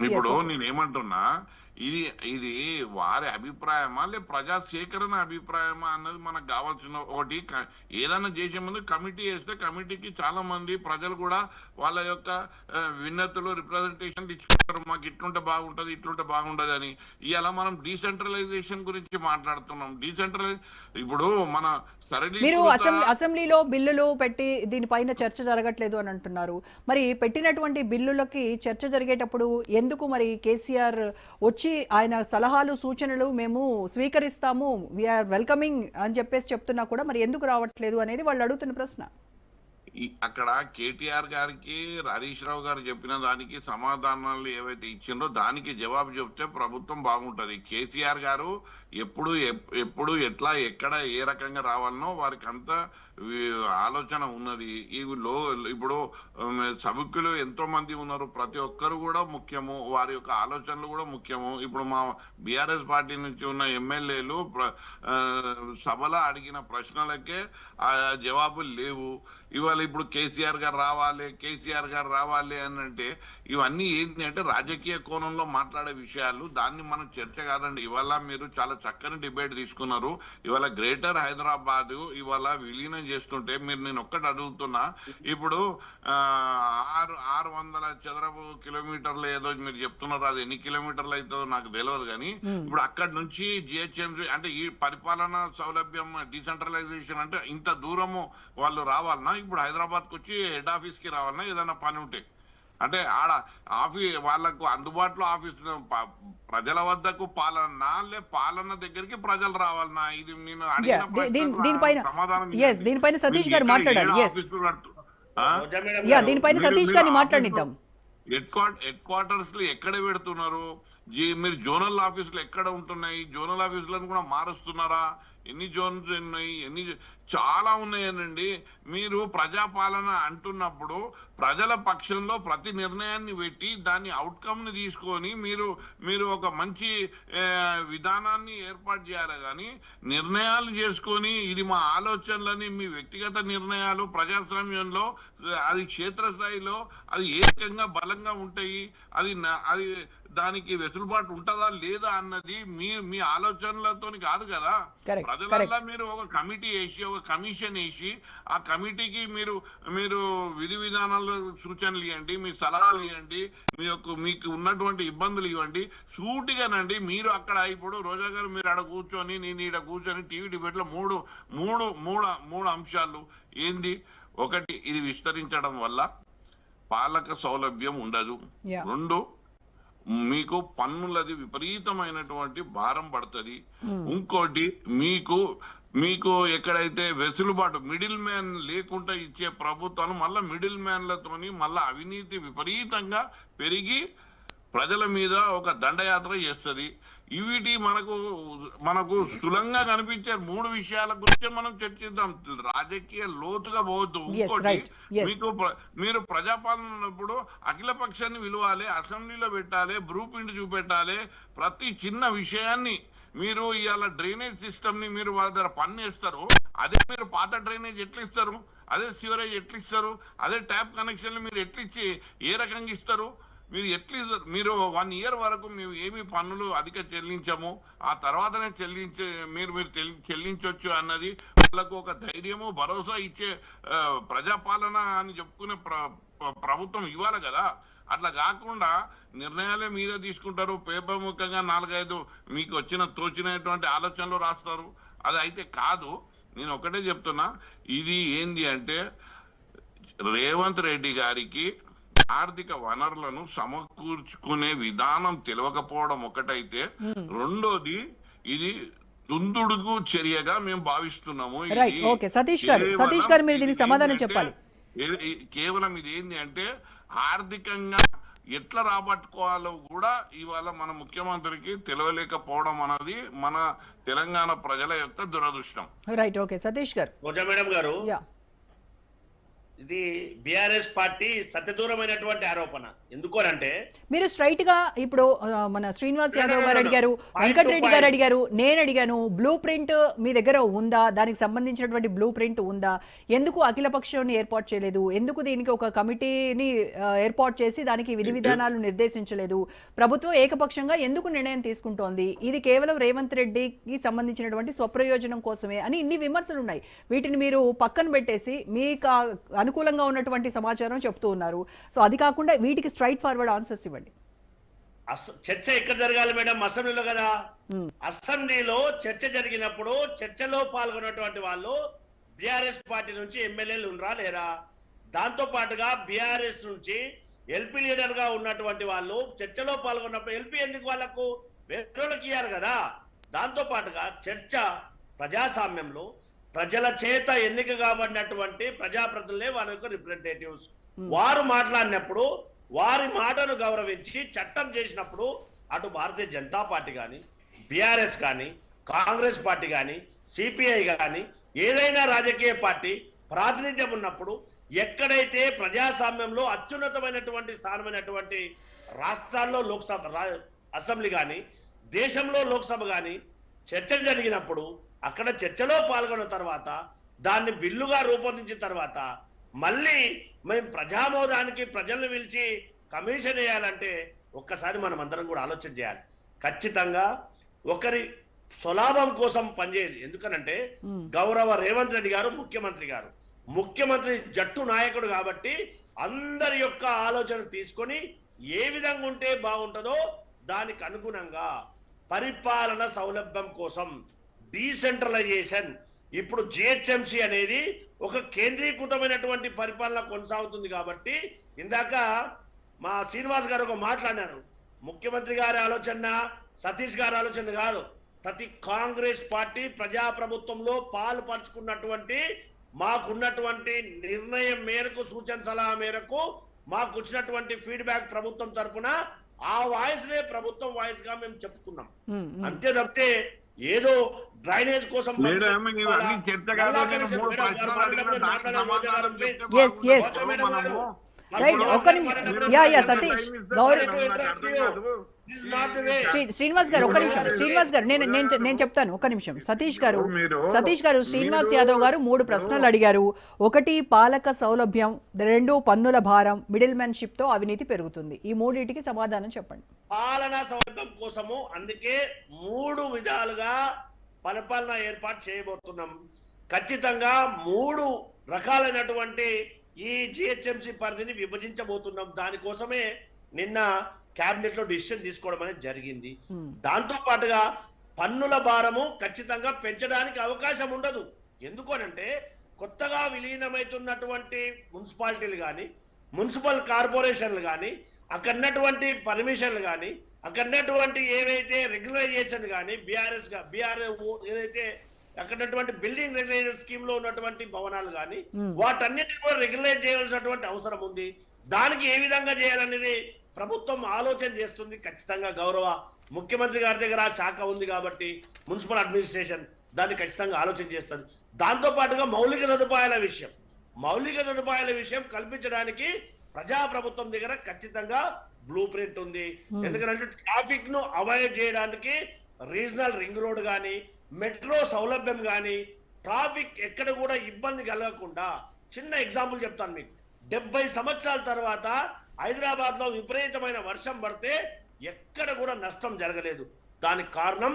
ఇప్పుడు నేనేమంటున్నా, ఇది వారి అభిప్రాయమా లే ప్రజా సేకరణ అభిప్రాయమా అన్నది మనకు కావాల్సిన ఒకటి. ఏదైనా చేసే ముందు కమిటీ వేస్తే కమిటీకి చాలా మంది ప్రజలు కూడా వాళ్ళ యొక్క విన్నతులు రిప్రజెంటేషన్ ఇచ్చుకుంటారు. మాకు ఇట్లుంటే బాగుంటది, ఇట్లుంటే బాగుంటది అని. ఇవాళ మనం డీసెంట్రలైజేషన్ గురించి మాట్లాడుతున్నాం. ఇప్పుడు మన మీరు అసెంబ్లీలో బిల్లులు పెట్టి దీనిపైన చర్చ జరగట్లేదు అని అంటున్నారు. మరి పెట్టినటువంటి బిల్లులకి చర్చ జరిగేటప్పుడు ఎందుకు మరి కేసీఆర్ వచ్చి ఆయన సలహాలు సూచనలు మేము స్వీకరిస్తాము, వీఆర్ వెల్కమింగ్ అని చెప్తున్నా కూడా మరి ఎందుకు రావట్లేదు అనేది వాళ్ళు అడుగుతున్న ప్రశ్న. అక్కడ కేటీఆర్ గారికి హరీష్ రావు గారు చెప్పిన దానికి సమాధానాలు ఏవైతే ఇచ్చిండ్రో దానికి జవాబు చెప్తే ప్రభుత్వం బాగుంటది. కేసీఆర్ గారు ఎప్పుడు ఎట్లా ఎక్కడ ఏ రకంగా రావాలనో వారికి అంత ఆలోచన ఉన్నది. ఇప్పుడు సభ్యులు ఎంతో మంది ఉన్నారు, ప్రతి ఒక్కరు కూడా ముఖ్యము, వారి యొక్క ఆలోచనలు కూడా ముఖ్యము. ఇప్పుడు మా బీఆర్ఎస్ పార్టీ నుంచి ఉన్న ఎమ్మెల్యేలు సభలో అడిగిన ప్రశ్నలకే జవాబులు లేవు. ఇవాళ ఇప్పుడు కేసీఆర్ గారు రావాలి అని అంటే ఇవన్నీ ఏంటి అంటే రాజకీయ కోణంలో మాట్లాడే విషయాలు. దాన్ని మనం చర్చ కాదండి. ఇవాళ మీరు చాలా చక్కని డిబేట్ తీసుకున్నారు. ఇవాళ గ్రేటర్ హైదరాబాద్ ఇవాళ విలీనం చేస్తుంటే నేను ఒక్కటి అడుగుతున్నా. ఇప్పుడు 600 చదరపు కిలోమీటర్లు ఏదో మీరు చెప్తున్నారు, అది ఎన్ని కిలోమీటర్లు అవుతుందో నాకు తెలియదు. కానీ ఇప్పుడు అక్కడి నుంచి జిహెచ్ఎంసీ అంటే ఈ పరిపాలన సౌలభ్యం డీసెంట్రలైజేషన్ అంటే ఇంత దూరము వాళ్ళు రావాలన్నా, ఇప్పుడు హైదరాబాద్ కు వచ్చి హెడ్ ఆఫీస్ కి రావాలన్నా, ఏదైనా పని ఉంటే అంటే ఆడ వాళ్ళకు అందుబాటులో ఆఫీస్ ప్రజల వద్దకు పాలన దగ్గరికి ప్రజలు రావాలన్నా? ఇది నేను దీనిపైన సతీష్ గారు మాట్లాడాలి. హెడ్ క్వార్టర్స్ లో ఎక్కడ పెడుతున్నారు? మీరు జోనల్ ఆఫీసులు ఎక్కడ ఉంటున్నాయి? జోనల్ ఆఫీసులను కూడా మారుస్తున్నారా? ఎన్ని జోన్స్ ఉన్నాయి? చాలా ఉన్నాయనండి. మీరు ప్రజాపాలన అంటున్నప్పుడు ప్రజల పక్షంలో ప్రతి నిర్ణయాన్ని పెట్టి దాని అవుట్కమ్ ని తీసుకొని మీరు ఒక మంచి విధానాన్ని ఏర్పాటు చేయాలి. కానీ నిర్ణయాలు చేసుకొని ఇది మా ఆలోచనలని మీ వ్యక్తిగత నిర్ణయాలు ప్రజాస్వామ్యంలో అది క్షేత్రస్థాయిలో అది ఏ రకంగా బలంగా ఉంటాయి, అది దానికి వెసులుబాటు ఉంటుందా లేదా అన్నది మీ ఆలోచనలతో కాదు కదా. ప్రజలల్లా మీరు ఒక కమిటీ వేసి ఒక కమిషన్ వేసి ఆ కమిటీకి మీరు విధి విధానాల సూచనలు ఇవ్వండి, మీ సలహాలు ఇవ్వండి, మీకు ఉన్నటువంటి ఇబ్బందులు ఇవ్వండి సూటిగానండి. మీరు అక్కడ ఇప్పుడు రోజా గారు మీరు ఆడ కూర్చొని నేను ఈడ కూర్చొని టీవీ డిబేట్ లో మూడు అంశాలు ఏంది? ఒకటి, ఇది విస్తరించడం వల్ల పాలక సౌలభ్యం ఉండదు. రెండు, మీకు పన్నులది విపరీతమైనటువంటి భారం పడుతుంది. ఇంకోటి, మీకు ఎక్కడైతే వెసులుబాటు మిడిల్ మ్యాన్ లేకుండా ఇచ్చే ప్రభుత్వాలు మళ్ళా మిడిల్ మ్యాన్లతోని మళ్ళా అవినీతి విపరీతంగా పెరిగి ప్రజల మీద ఒక దండయాత్ర చేస్తుంది. ఇవిటి మనకు స్థూలంగా కనిపించే మూడు విషయాల గురించి మనం చర్చిద్దాం. రాజకీయ లోతుగా పోవద్దు. ఇంకోటి, మీరు ప్రజాపాలన ఉన్నప్పుడు అఖిల పక్షాన్ని విలువాలి, అసెంబ్లీలో పెట్టాలి, బ్లూ ప్రింట్ చూపెట్టాలి. ప్రతి చిన్న విషయాన్ని మీరు ఇవాళ డ్రైనేజ్ సిస్టమ్ ని మీరు వాళ్ళ దగ్గర పన్నేస్తారు. అదే మీరు పాత డ్రైనేజ్ ఎట్లా ఇస్తారు? అదే సివరేజ్ ఎట్లా ఇస్తారు? అదే ట్యాప్ కనెక్షన్లు మీరు ఎట్లిచ్చి ఏ రకంగా ఇస్తారు? మీరు 1 year వరకు మేము ఏమి పన్నులు అధిక చెల్లించము, ఆ తర్వాతనే మీరు చెల్లించవచ్చు అన్నది వాళ్ళకు ఒక ధైర్యము భరోసా ఇచ్చే ప్రజాపాలన అని చెప్పుకునే ప్రభుత్వం ఇవ్వాలి కదా. అట్లా కాకుండా నిర్ణయాలే మీరే తీసుకుంటారు. పేపర్ ముఖంగా 4-5 మీకు తోచినటువంటి ఆలోచనలు రాస్తారు. అది అయితే కాదు. నేను ఒకటే చెప్తున్నా, ఇది ఏంది అంటే రేవంత్ రెడ్డి గారికి ఆర్థిక వనరులను సమకూర్చుకునే విధానం తెలియకపోవడం ఒకటైతే, రెండోది ఇది దుందుడుకు చర్యగా మేము భావిస్తున్నాము. సతీష్ గారు మీరు దీనికి సమాధానం చెప్పాలి. కేవలం ఇది ఏంది అంటే ఆర్థికంగా ఎట్లా రాబట్టుకోవాలో కూడా ఇవాళ మన ముఖ్యమంత్రికి తెలియలేకపోవడం అనేది మన తెలంగాణ ప్రజల యొక్క దురదృష్టం. Right, okay. సతీష్ గారు. రోజా మేడం గారు, ఇది బిఆర్ఎస్ పార్టీ సత్యదూరమైనటువంటి ఆరోపణ. ఎందుకోనంటే మీరు స్ట్రైట్ గా ఇప్పుడు మన శ్రీనివాస్ యాదవ్ గారు అడిగారు, వెంకటరెడ్డి గారు అడిగారు, నేను అడిగాను, బ్లూ ప్రింట్ మీ దగ్గర ఉందా? దానికి సంబంధించినటువంటి బ్లూ ప్రింట్ ఉందా? ఎందుకు అఖిల పక్షాన్ని ఏర్పాటు చేయలేదు? ఎందుకు దీనికి ఒక కమిటీని ఏర్పాటు చేసి దానికి విధి విధానాలు నిర్దేశించలేదు? ప్రభుత్వం ఏకపక్షంగా ఎందుకు నిర్ణయం తీసుకుంటోంది? ఇది కేవలం రేవంత్ రెడ్డికి సంబంధించినటువంటి స్వప్రయోజనం కోసమే అని ఇన్ని విమర్శలు ఉన్నాయి. వీటిని మీరు పక్కన పెట్టేసి మీకు అనుకూలంగా ఉన్నటువంటి సమాచారం చెప్తూ ఉన్నారు. సో అది కాకుండా వీటికి స్ట్రైట్ ఫార్వర్డ్ ఆన్సర్స్ ఇవ్వండి. చర్చ ఎక్కడ జరగాలి మేడం? అసెంబ్లీలో కదా. అసెంబ్లీలో చర్చ జరిగినప్పుడు చర్చలో పాల్గొన్నటువంటి వాళ్ళు బిఆర్ఎస్ పార్టీ నుంచి ఎమ్మెల్యేలు ఉండరా లేరా? దాంతో పాటుగా బిఆర్ఎస్ నుంచి ఎల్పీ లీడర్ గా ఉన్నటువంటి వాళ్ళు చర్చలో పాల్గొన్నప్పుడు ఎల్పీ ఎందుకు వాళ్ళకు వేరేకి ఇయ్యారు కదా. దాంతో పాటుగా చర్చ ప్రజాస్వామ్యంలో ప్రజల చేత ఎన్నిక కాబడినటువంటి ప్రజాప్రతినిధులే వారి యొక్క రిప్రజెంటేటివ్స్. వారు మాట్లాడినప్పుడు వారి మాటను గౌరవించి చట్టం చేసినప్పుడు అటు భారతీయ జనతా పార్టీ కానీ, బిఆర్ఎస్ కానీ, కాంగ్రెస్ పార్టీ కానీ, సిపిఐ కానీ ఏదైనా రాజకీయ పార్టీ ప్రాతినిధ్యం ఉన్నప్పుడు ఎక్కడైతే ప్రజాస్వామ్యంలో అత్యున్నతమైనటువంటి స్థానమైనటువంటి రాష్ట్రాల్లో లోక్సభ అసెంబ్లీ కానీ, దేశంలో లోక్సభ కానీ చర్చ జరిగినప్పుడు అక్కడ చర్చలో పాల్గొన్న తర్వాత దాన్ని బిల్లుగా రూపొందించిన తర్వాత మళ్ళీ మేము ప్రజామోదానికి ప్రజలను పిలిచి కమిషన్ వేయాలంటే ఒక్కసారి మనం అందరం కూడా ఆలోచన చేయాలి. ఖచ్చితంగా ఒకరి స్వలాభం కోసం పనిచేయాలి. ఎందుకనంటే గౌరవ రేవంత్ రెడ్డి గారు ముఖ్యమంత్రి జట్టు నాయకుడు కాబట్టి అందరి యొక్క ఆలోచన తీసుకొని ఏ విధంగా ఉంటే బాగుంటుందో దానికి అనుగుణంగా పరిపాలన సౌలభ్యం కోసం డీసెంట్రలైజేషన్, ఇప్పుడు జిహెచ్ఎంసి అనేది ఒక కేంద్రీకృతమైనటువంటి పరిపాలన కొనసాగుతుంది. కాబట్టి ఇందాక మా శ్రీనివాస్ గారు ఒక మాట్లాడినారు, ముఖ్యమంత్రి గారి ఆలోచన సతీష్ గారి ఆలోచన కాదు, ప్రతి కాంగ్రెస్ పార్టీ ప్రజాప్రభుత్వంలో పాలు పంచుకున్నటువంటి మాకున్నటువంటి నిర్ణయం మేరకు సూచన సలహా మేరకు మాకు వచ్చినటువంటి ఫీడ్బ్యాక్ ప్రభుత్వం తరఫున ఆ వాయిస్ నే ప్రభుత్వం వాయిస్ గా మేము చెప్తున్నాం. అంతే తప్పితే ఏదో డ్రైనేజ్ కోసం మేడం ఇవన్నీ చర్చ కాదు. నేను 3 ప్రశ్నలు అడిగిన దానికి సమాధానం చెప్తే Yes, yes. బాగుంటుంది. మనము రైట్, ఒక్క నిమిషం. యా సతీష్ గౌరీ శ్రీనివాస్ గారు ఒక్క నిమిషం. శ్రీనివాస్ గారు నేను చెప్తాను ఒక్క నిమిషం. సతీష్ గారు శ్రీనివాస్ యాదవ్ గారు 3 ప్రశ్నలు అడిగారు. 1 పాలక సౌలభ్యం, 2 పన్నుల భారం, మిడిల్ మ్యాన్షిప్ తో అవినీతి పెరుగుతుంది. ఈ 3టికి సమాధానం చెప్పండి. పాలనా సౌలభ్యం కోసము అందుకే 3 విధాలుగా పరిపాలన ఏర్పాటు చేయబోతున్నాం. ఖచ్చితంగా 3 రకాలైనటువంటి ఈ జిహెచ్ఎంసి పరిధిని విభజించబోతున్నాం. దానికోసమే నిన్న క్యాబినెట్ లో డిసిషన్ తీసుకోవడం అనేది జరిగింది. దాంతో పాటుగా పన్నుల భారము ఖచ్చితంగా పెంచడానికి అవకాశం ఉండదు. ఎందుకనంటే కొత్తగా విలీనమైతున్నటువంటి మున్సిపాలిటీలు కానీ, మున్సిపల్ కార్పొరేషన్లు కానీ, అక్కడున్నటువంటి పర్మిషన్లు కానీ, అక్కడున్నటువంటి ఏవైతే రెగ్యులరైజేషన్ కానీ ఏదైతే అక్కడటువంటి బిల్డింగ్ రెగ్యులైజేషన్ స్కీమ్ లో ఉన్నటువంటి భవనాలు కానీ వాటన్నిటిని కూడా రెగ్యులైజ్ చేయాల్సినటువంటి అవసరం ఉంది. దానికి ఏ విధంగా చేయాలనేది ప్రభుత్వం ఆలోచన చేస్తుంది. ఖచ్చితంగా గౌరవ ముఖ్యమంత్రి గారి దగ్గర ఆ శాఖ ఉంది కాబట్టి మున్సిపల్ అడ్మినిస్ట్రేషన్ దాన్ని ఖచ్చితంగా ఆలోచన చేస్తుంది. దాంతో పాటుగా మౌలిక సదుపాయాల విషయం కల్పించడానికి ప్రజాప్రభుత్వం దగ్గర ఖచ్చితంగా బ్లూ ప్రింట్ ఉంది. ఎందుకంటే ట్రాఫిక్ ను అవాయిడ్ చేయడానికి రీజనల్ రింగ్ రోడ్ కానీ, మెట్రో సౌలభ్యం కానీ, ట్రాఫిక్ ఎక్కడ కూడా ఇబ్బంది కలగకుండా. చిన్న ఎగ్జాంపుల్ చెప్తాను మీకు. 70 సంవత్సరాల తర్వాత హైదరాబాద్ లో విపరీతమైన వర్షం పడితే ఎక్కడ కూడా నష్టం జరగలేదు. దానికి కారణం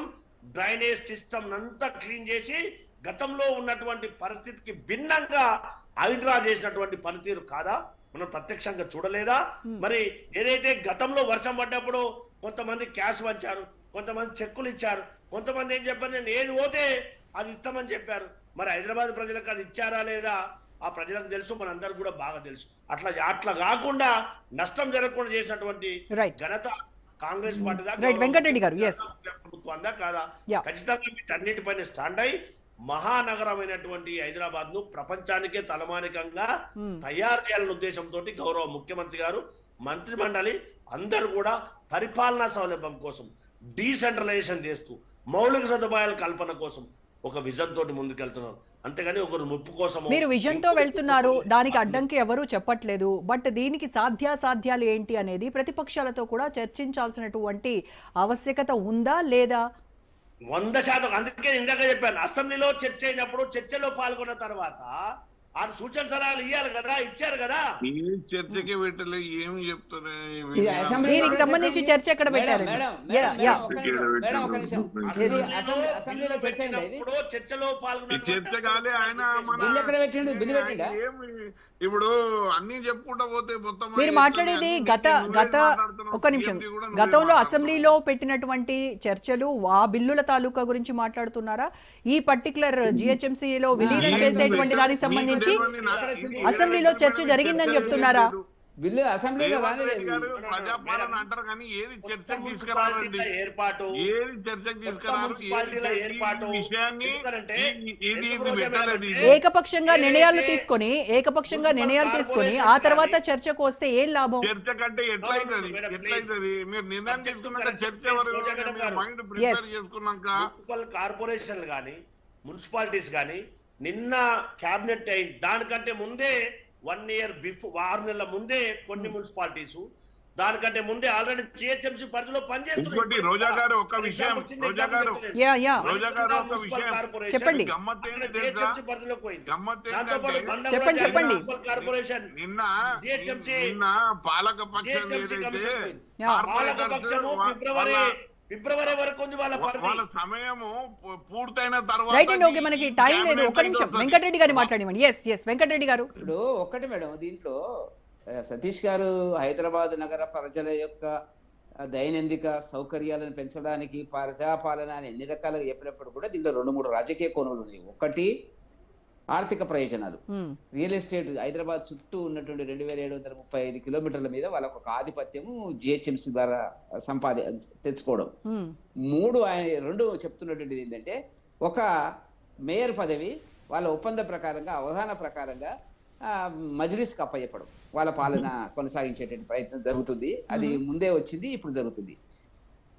డ్రైనేజ్ సిస్టమ్ అంతా క్లీన్ చేసి గతంలో ఉన్నటువంటి పరిస్థితికి భిన్నంగా హైడ్రా చేసినటువంటి పనితీరు కాదా మనం ప్రత్యక్షంగా చూడలేదా? మరి ఏదైతే గతంలో వర్షం పడ్డప్పుడు కొంతమంది క్యాష్ వంచారు, కొంతమంది చెక్కులు ఇచ్చారు, కొంతమంది ఏం చెప్పారు నేను ఏది పోతే అది ఇస్తామని చెప్పారు. మరి హైదరాబాద్ ప్రజలకు అది ఇచ్చారా లేదా ఆ ప్రజలకు తెలుసు, మనందరూ కూడా బాగా తెలుసు. అట్లా కాకుండా నష్టం జరగకుండా చేసినటువంటి ఘనత కాంగ్రెస్ పార్టీ వెంకటరెడ్డి గారు ప్రభుత్వందా కాదా? ఖచ్చితంగా వీటన్నిటిపైన స్టాండ్ అయి మహానగరమైనటువంటి హైదరాబాద్ ను ప్రపంచానికే తలమానికంగా తయారు చేయాలనే ఉద్దేశంతో గౌరవ ముఖ్యమంత్రి గారు, మంత్రి మండలి అందరూ కూడా పరిపాలనా సౌలభ్యం కోసం, డీసెంట్రలైజేషన్ చేస్తూ, మౌలిక సదుపాయాల కల్పన కోసం ఒక విజన్ తోటి ముందుకెళ్తున్నారు. అంతేగాని ఒకరు ముప్పు కోసం మీరు విజన్ తో వెళ్తున్నారు. దానికి అడ్డంకి ఎవరూ చెప్పట్లేదు. బట్ దీనికి సాధ్యాసాధ్యాలు ఏంటి అనేది ప్రతిపక్షాలతో కూడా చర్చించాల్సినటువంటి ఆవశ్యకత ఉందా లేదా? 100%. అందుకే ఇందాక చెప్పాను, అసెంబ్లీలో చర్చ అయినప్పుడు చర్చలో పాల్గొన్న తర్వాత ఆ సూచన సలహాలు ఇవ్వాలి కదా, ఇచ్చారు కదా. చర్చకి పెట్టలే ఏం చెప్తారు? దీనికి సంబంధించి చర్చ ఎక్కడ పెట్టారు? చర్చలో పాల్గొన్న చర్చ కాలే. ఆయన ఇప్పుడు అన్ని చెప్పుకుంటా పోతే మొత్తం మీరు మాట్లాడేది ఒక నిమిషం, గతంలో అసెంబ్లీలో పెట్టినటువంటి చర్చలు ఆ బిల్లుల తాలూకా గురించి మాట్లాడుతున్నారా? ఈ పర్టికులర్ జిహెచ్ఎంసీలో విలీనం చేసేటువంటి దానికి సంబంధించి అసెంబ్లీలో చర్చ జరిగిందని చెప్తున్నారా? బిల్లు అసెంబ్లీలో ప్రజాపాలన అంటారు కానీ ఏది చర్చకు తీసుకురారండి. ఏది చర్చకు తీసుకురారు? ఏకపక్షంగా నిర్ణయాలు తీసుకొని ఆ తర్వాత చర్చకు వస్తే ఏం లాభం? చర్చ కంటే ఎట్లయితుంది? మీరు నిర్ణయం తీసుకున్నాక చర్చ మైండ్ ప్రిపేర్ చేసుకున్నాక మున్సిపల్ కార్పొరేషన్లు కానీ, మున్సిపాలిటీస్ కానీ నిన్న క్యాబినెట్ అయింది. దానికంటే ముందే 1 ఇయర్ బిఫోర్ 6 నెలల ముందే కొన్ని మున్సిపాలిటీస్, దానికంటే ముందే ఆల్రెడీ జిహెచ్ఎంసీ పరిధిలో పనిచేస్తుంది. రోజా గారు ఒక విషయం చెప్పండి. చెప్పండి. నిన్న పాలక పక్షం ఫిబ్రవరి వరకు ఉంది వాళ్ళ సమయము పూర్తయిన తర్వాత. రైట్ అండి, ఓకే, మనకి టైం లేదు. ఒక్క నిమిషం వెంకటరెడ్డి గారిని మాట్లాడివ్వండి. ఎస్ వెంకటరెడ్డి గారు. ఇప్పుడు ఒక్కటి మేడం, దీంట్లో సతీష్ గారు హైదరాబాద్ నగర ప్రజల యొక్క దైనందిక సౌకర్యాలను పెంచడానికి ప్రజాపాలన అని ఎన్ని రకాలుగా చెప్పినప్పుడు కూడా దీంట్లో 2-3 రాజకీయ కోణాలు ఉన్నాయి. ఒకటి ఆర్థిక ప్రయోజనాలు. రియల్ ఎస్టేట్ హైదరాబాద్ చుట్టూ ఉన్నటువంటి 2735 కిలోమీటర్ల మీద వాళ్ళకు ఒక ఆధిపత్యము జిహెచ్ఎంసీ ద్వారా తెచ్చుకోవడం. 2 చెప్తున్నటువంటిది ఏంటంటే, ఒక మేయర్ పదవి వాళ్ళ ఒప్పంద ప్రకారంగా, అవగాహన ప్రకారంగా మజ్లిస్కి అప్పచెప్పడం. వాళ్ళ పాలన కొనసాగించేటువంటి ప్రయత్నం జరుగుతుంది. అది ముందే వచ్చింది, ఇప్పుడు జరుగుతుంది.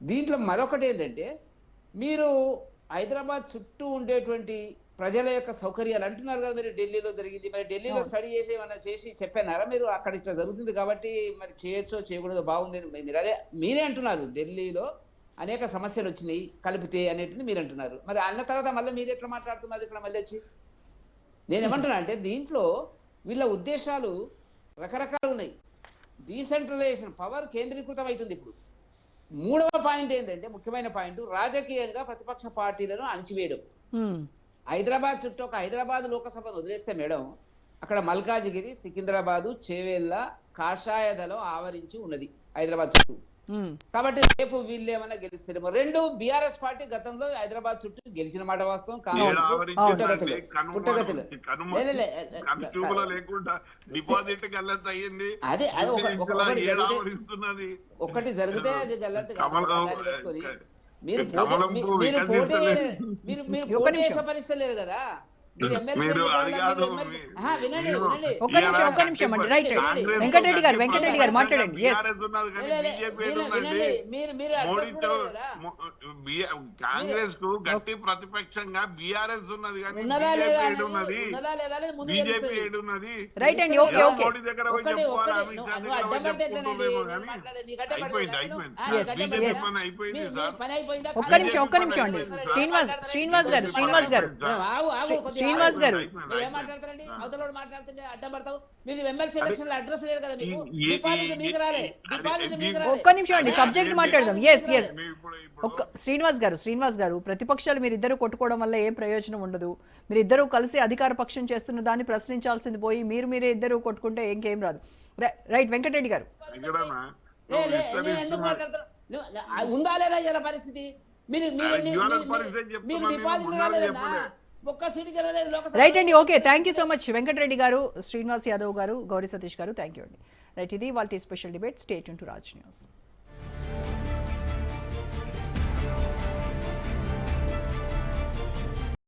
దీంట్లో మరొకటి ఏంటంటే, మీరు హైదరాబాద్ చుట్టూ ఉండేటువంటి ప్రజల యొక్క సౌకర్యాలు అంటున్నారు కదా, మీరు ఢిల్లీలో జరిగింది, మరి ఢిల్లీలో స్టడీ చేసి ఏమన్నా చేసి చెప్పారా మీరు? అక్కడ ఇట్లా జరుగుతుంది కాబట్టి మరి చేయొచ్చో చేయకూడదో బాగుంది మీరు అదే మీరే అంటున్నారు. ఢిల్లీలో అనేక సమస్యలు వచ్చినాయి కలిపితే అనేటివి మీరు అంటున్నారు. మరి అన్న తర్వాత మళ్ళీ మీరు ఎట్లా మాట్లాడుతున్నారు ఇక్కడ మళ్ళీ వచ్చి? నేను ఏమంటున్నా అంటే, దీంట్లో వీళ్ళ ఉద్దేశాలు రకరకాలు ఉన్నాయి. డీసెంట్రలైజేషన్, పవర్ కేంద్రీకృతం అవుతుంది. ఇప్పుడు మూడవ పాయింట్ ఏంటంటే, ముఖ్యమైన పాయింట్, రాజకీయంగా ప్రతిపక్ష పార్టీలను అణిచివేయడం. హైదరాబాద్ చుట్టూ ఒక హైదరాబాద్ లోకసభను వదిలేస్తే మేడం, అక్కడ మల్కాజిగిరి, సికింద్రాబాదు, చేవేళ్ళ, కాషాయ దళం ఆవరించి ఉన్నది హైదరాబాద్ చుట్టూ. కాబట్టి రేపు వీళ్ళు ఏమైనా గెలిస్తారేమో. రెండు, బీఆర్ఎస్ పార్టీ గతంలో హైదరాబాద్ చుట్టూ గెలిచిన మాట వాస్తవం. కాంగ్రెస్ పుట్టగతులు అదే ఒకటి జరిగితే అది గల్లంత పెట్టుకొని మీరు పోటీ చేసే పరిస్థితి లేదు కదా. ఒక్క నిమిషం అండి. రైట్, వెంకటరెడ్డి గారు మాట్లాడండి. కాంగ్రెస్ కు గట్టి ప్రతిపక్షంగా బీఆర్ఎస్ ఉన్నది, కానీ బీజేపీ ఏడున్నది. రైట్ అండి. Okay okay. మోడీ దగ్గర పోయి చెప్పుకోవాలి, అమిత్ షా దగ్గర పోయి చెప్పుకుంటుండేమో, అయిపోయింది సార్. ఒక్క నిమిషం అండి. శ్రీనివాస్ గారు ఏం మాట్లాడతారండి? అవతల మాట్లాడుతుంటే అడ్డం పడతావు. మీరు ఎమ్మెల్సీ ఎలక్షన్ అడ్రస్ లేదు కదా మీకు. డిపాజిట్ మీకు రాలే. ఒక్క నిమిషం అండి, సబ్జెక్ట్ మాట్లాడదాం. శ్రీనివాస్ గారు ప్రతిపక్షాలు మీరిద్దరు కొట్టుకోవడం వల్ల ఏ ప్రయోజనం ఉండదు. మీరిద్దరూ కలిసి అధికార పక్షం చేస్తున్న దాన్ని ప్రశ్నించాల్సింది పోయి మీరే ఇద్దరు కొట్టుకుంటే ఇంకేం రాదు. రైట్, వెంకటరెడ్డి గారు. ఎందుకు మాట్లాడతారు? ఉందా లేదా ఇలా పరిస్థితి? మీరు డిపాజిట్ రాలేదన్నా, ఒక్క సీటు గెలవలేదు లోకసభ. రైట్ అండి. Okay, thank you so much Venkatareddy గారు, శ్రీనివాస్ యాదవ్ గారు, గౌరీ సతీష్ గారు, థ్యాంక్ యూ అండి. రైట్, ఇది వాళ్ళ special debate. Stay tune to Raj news.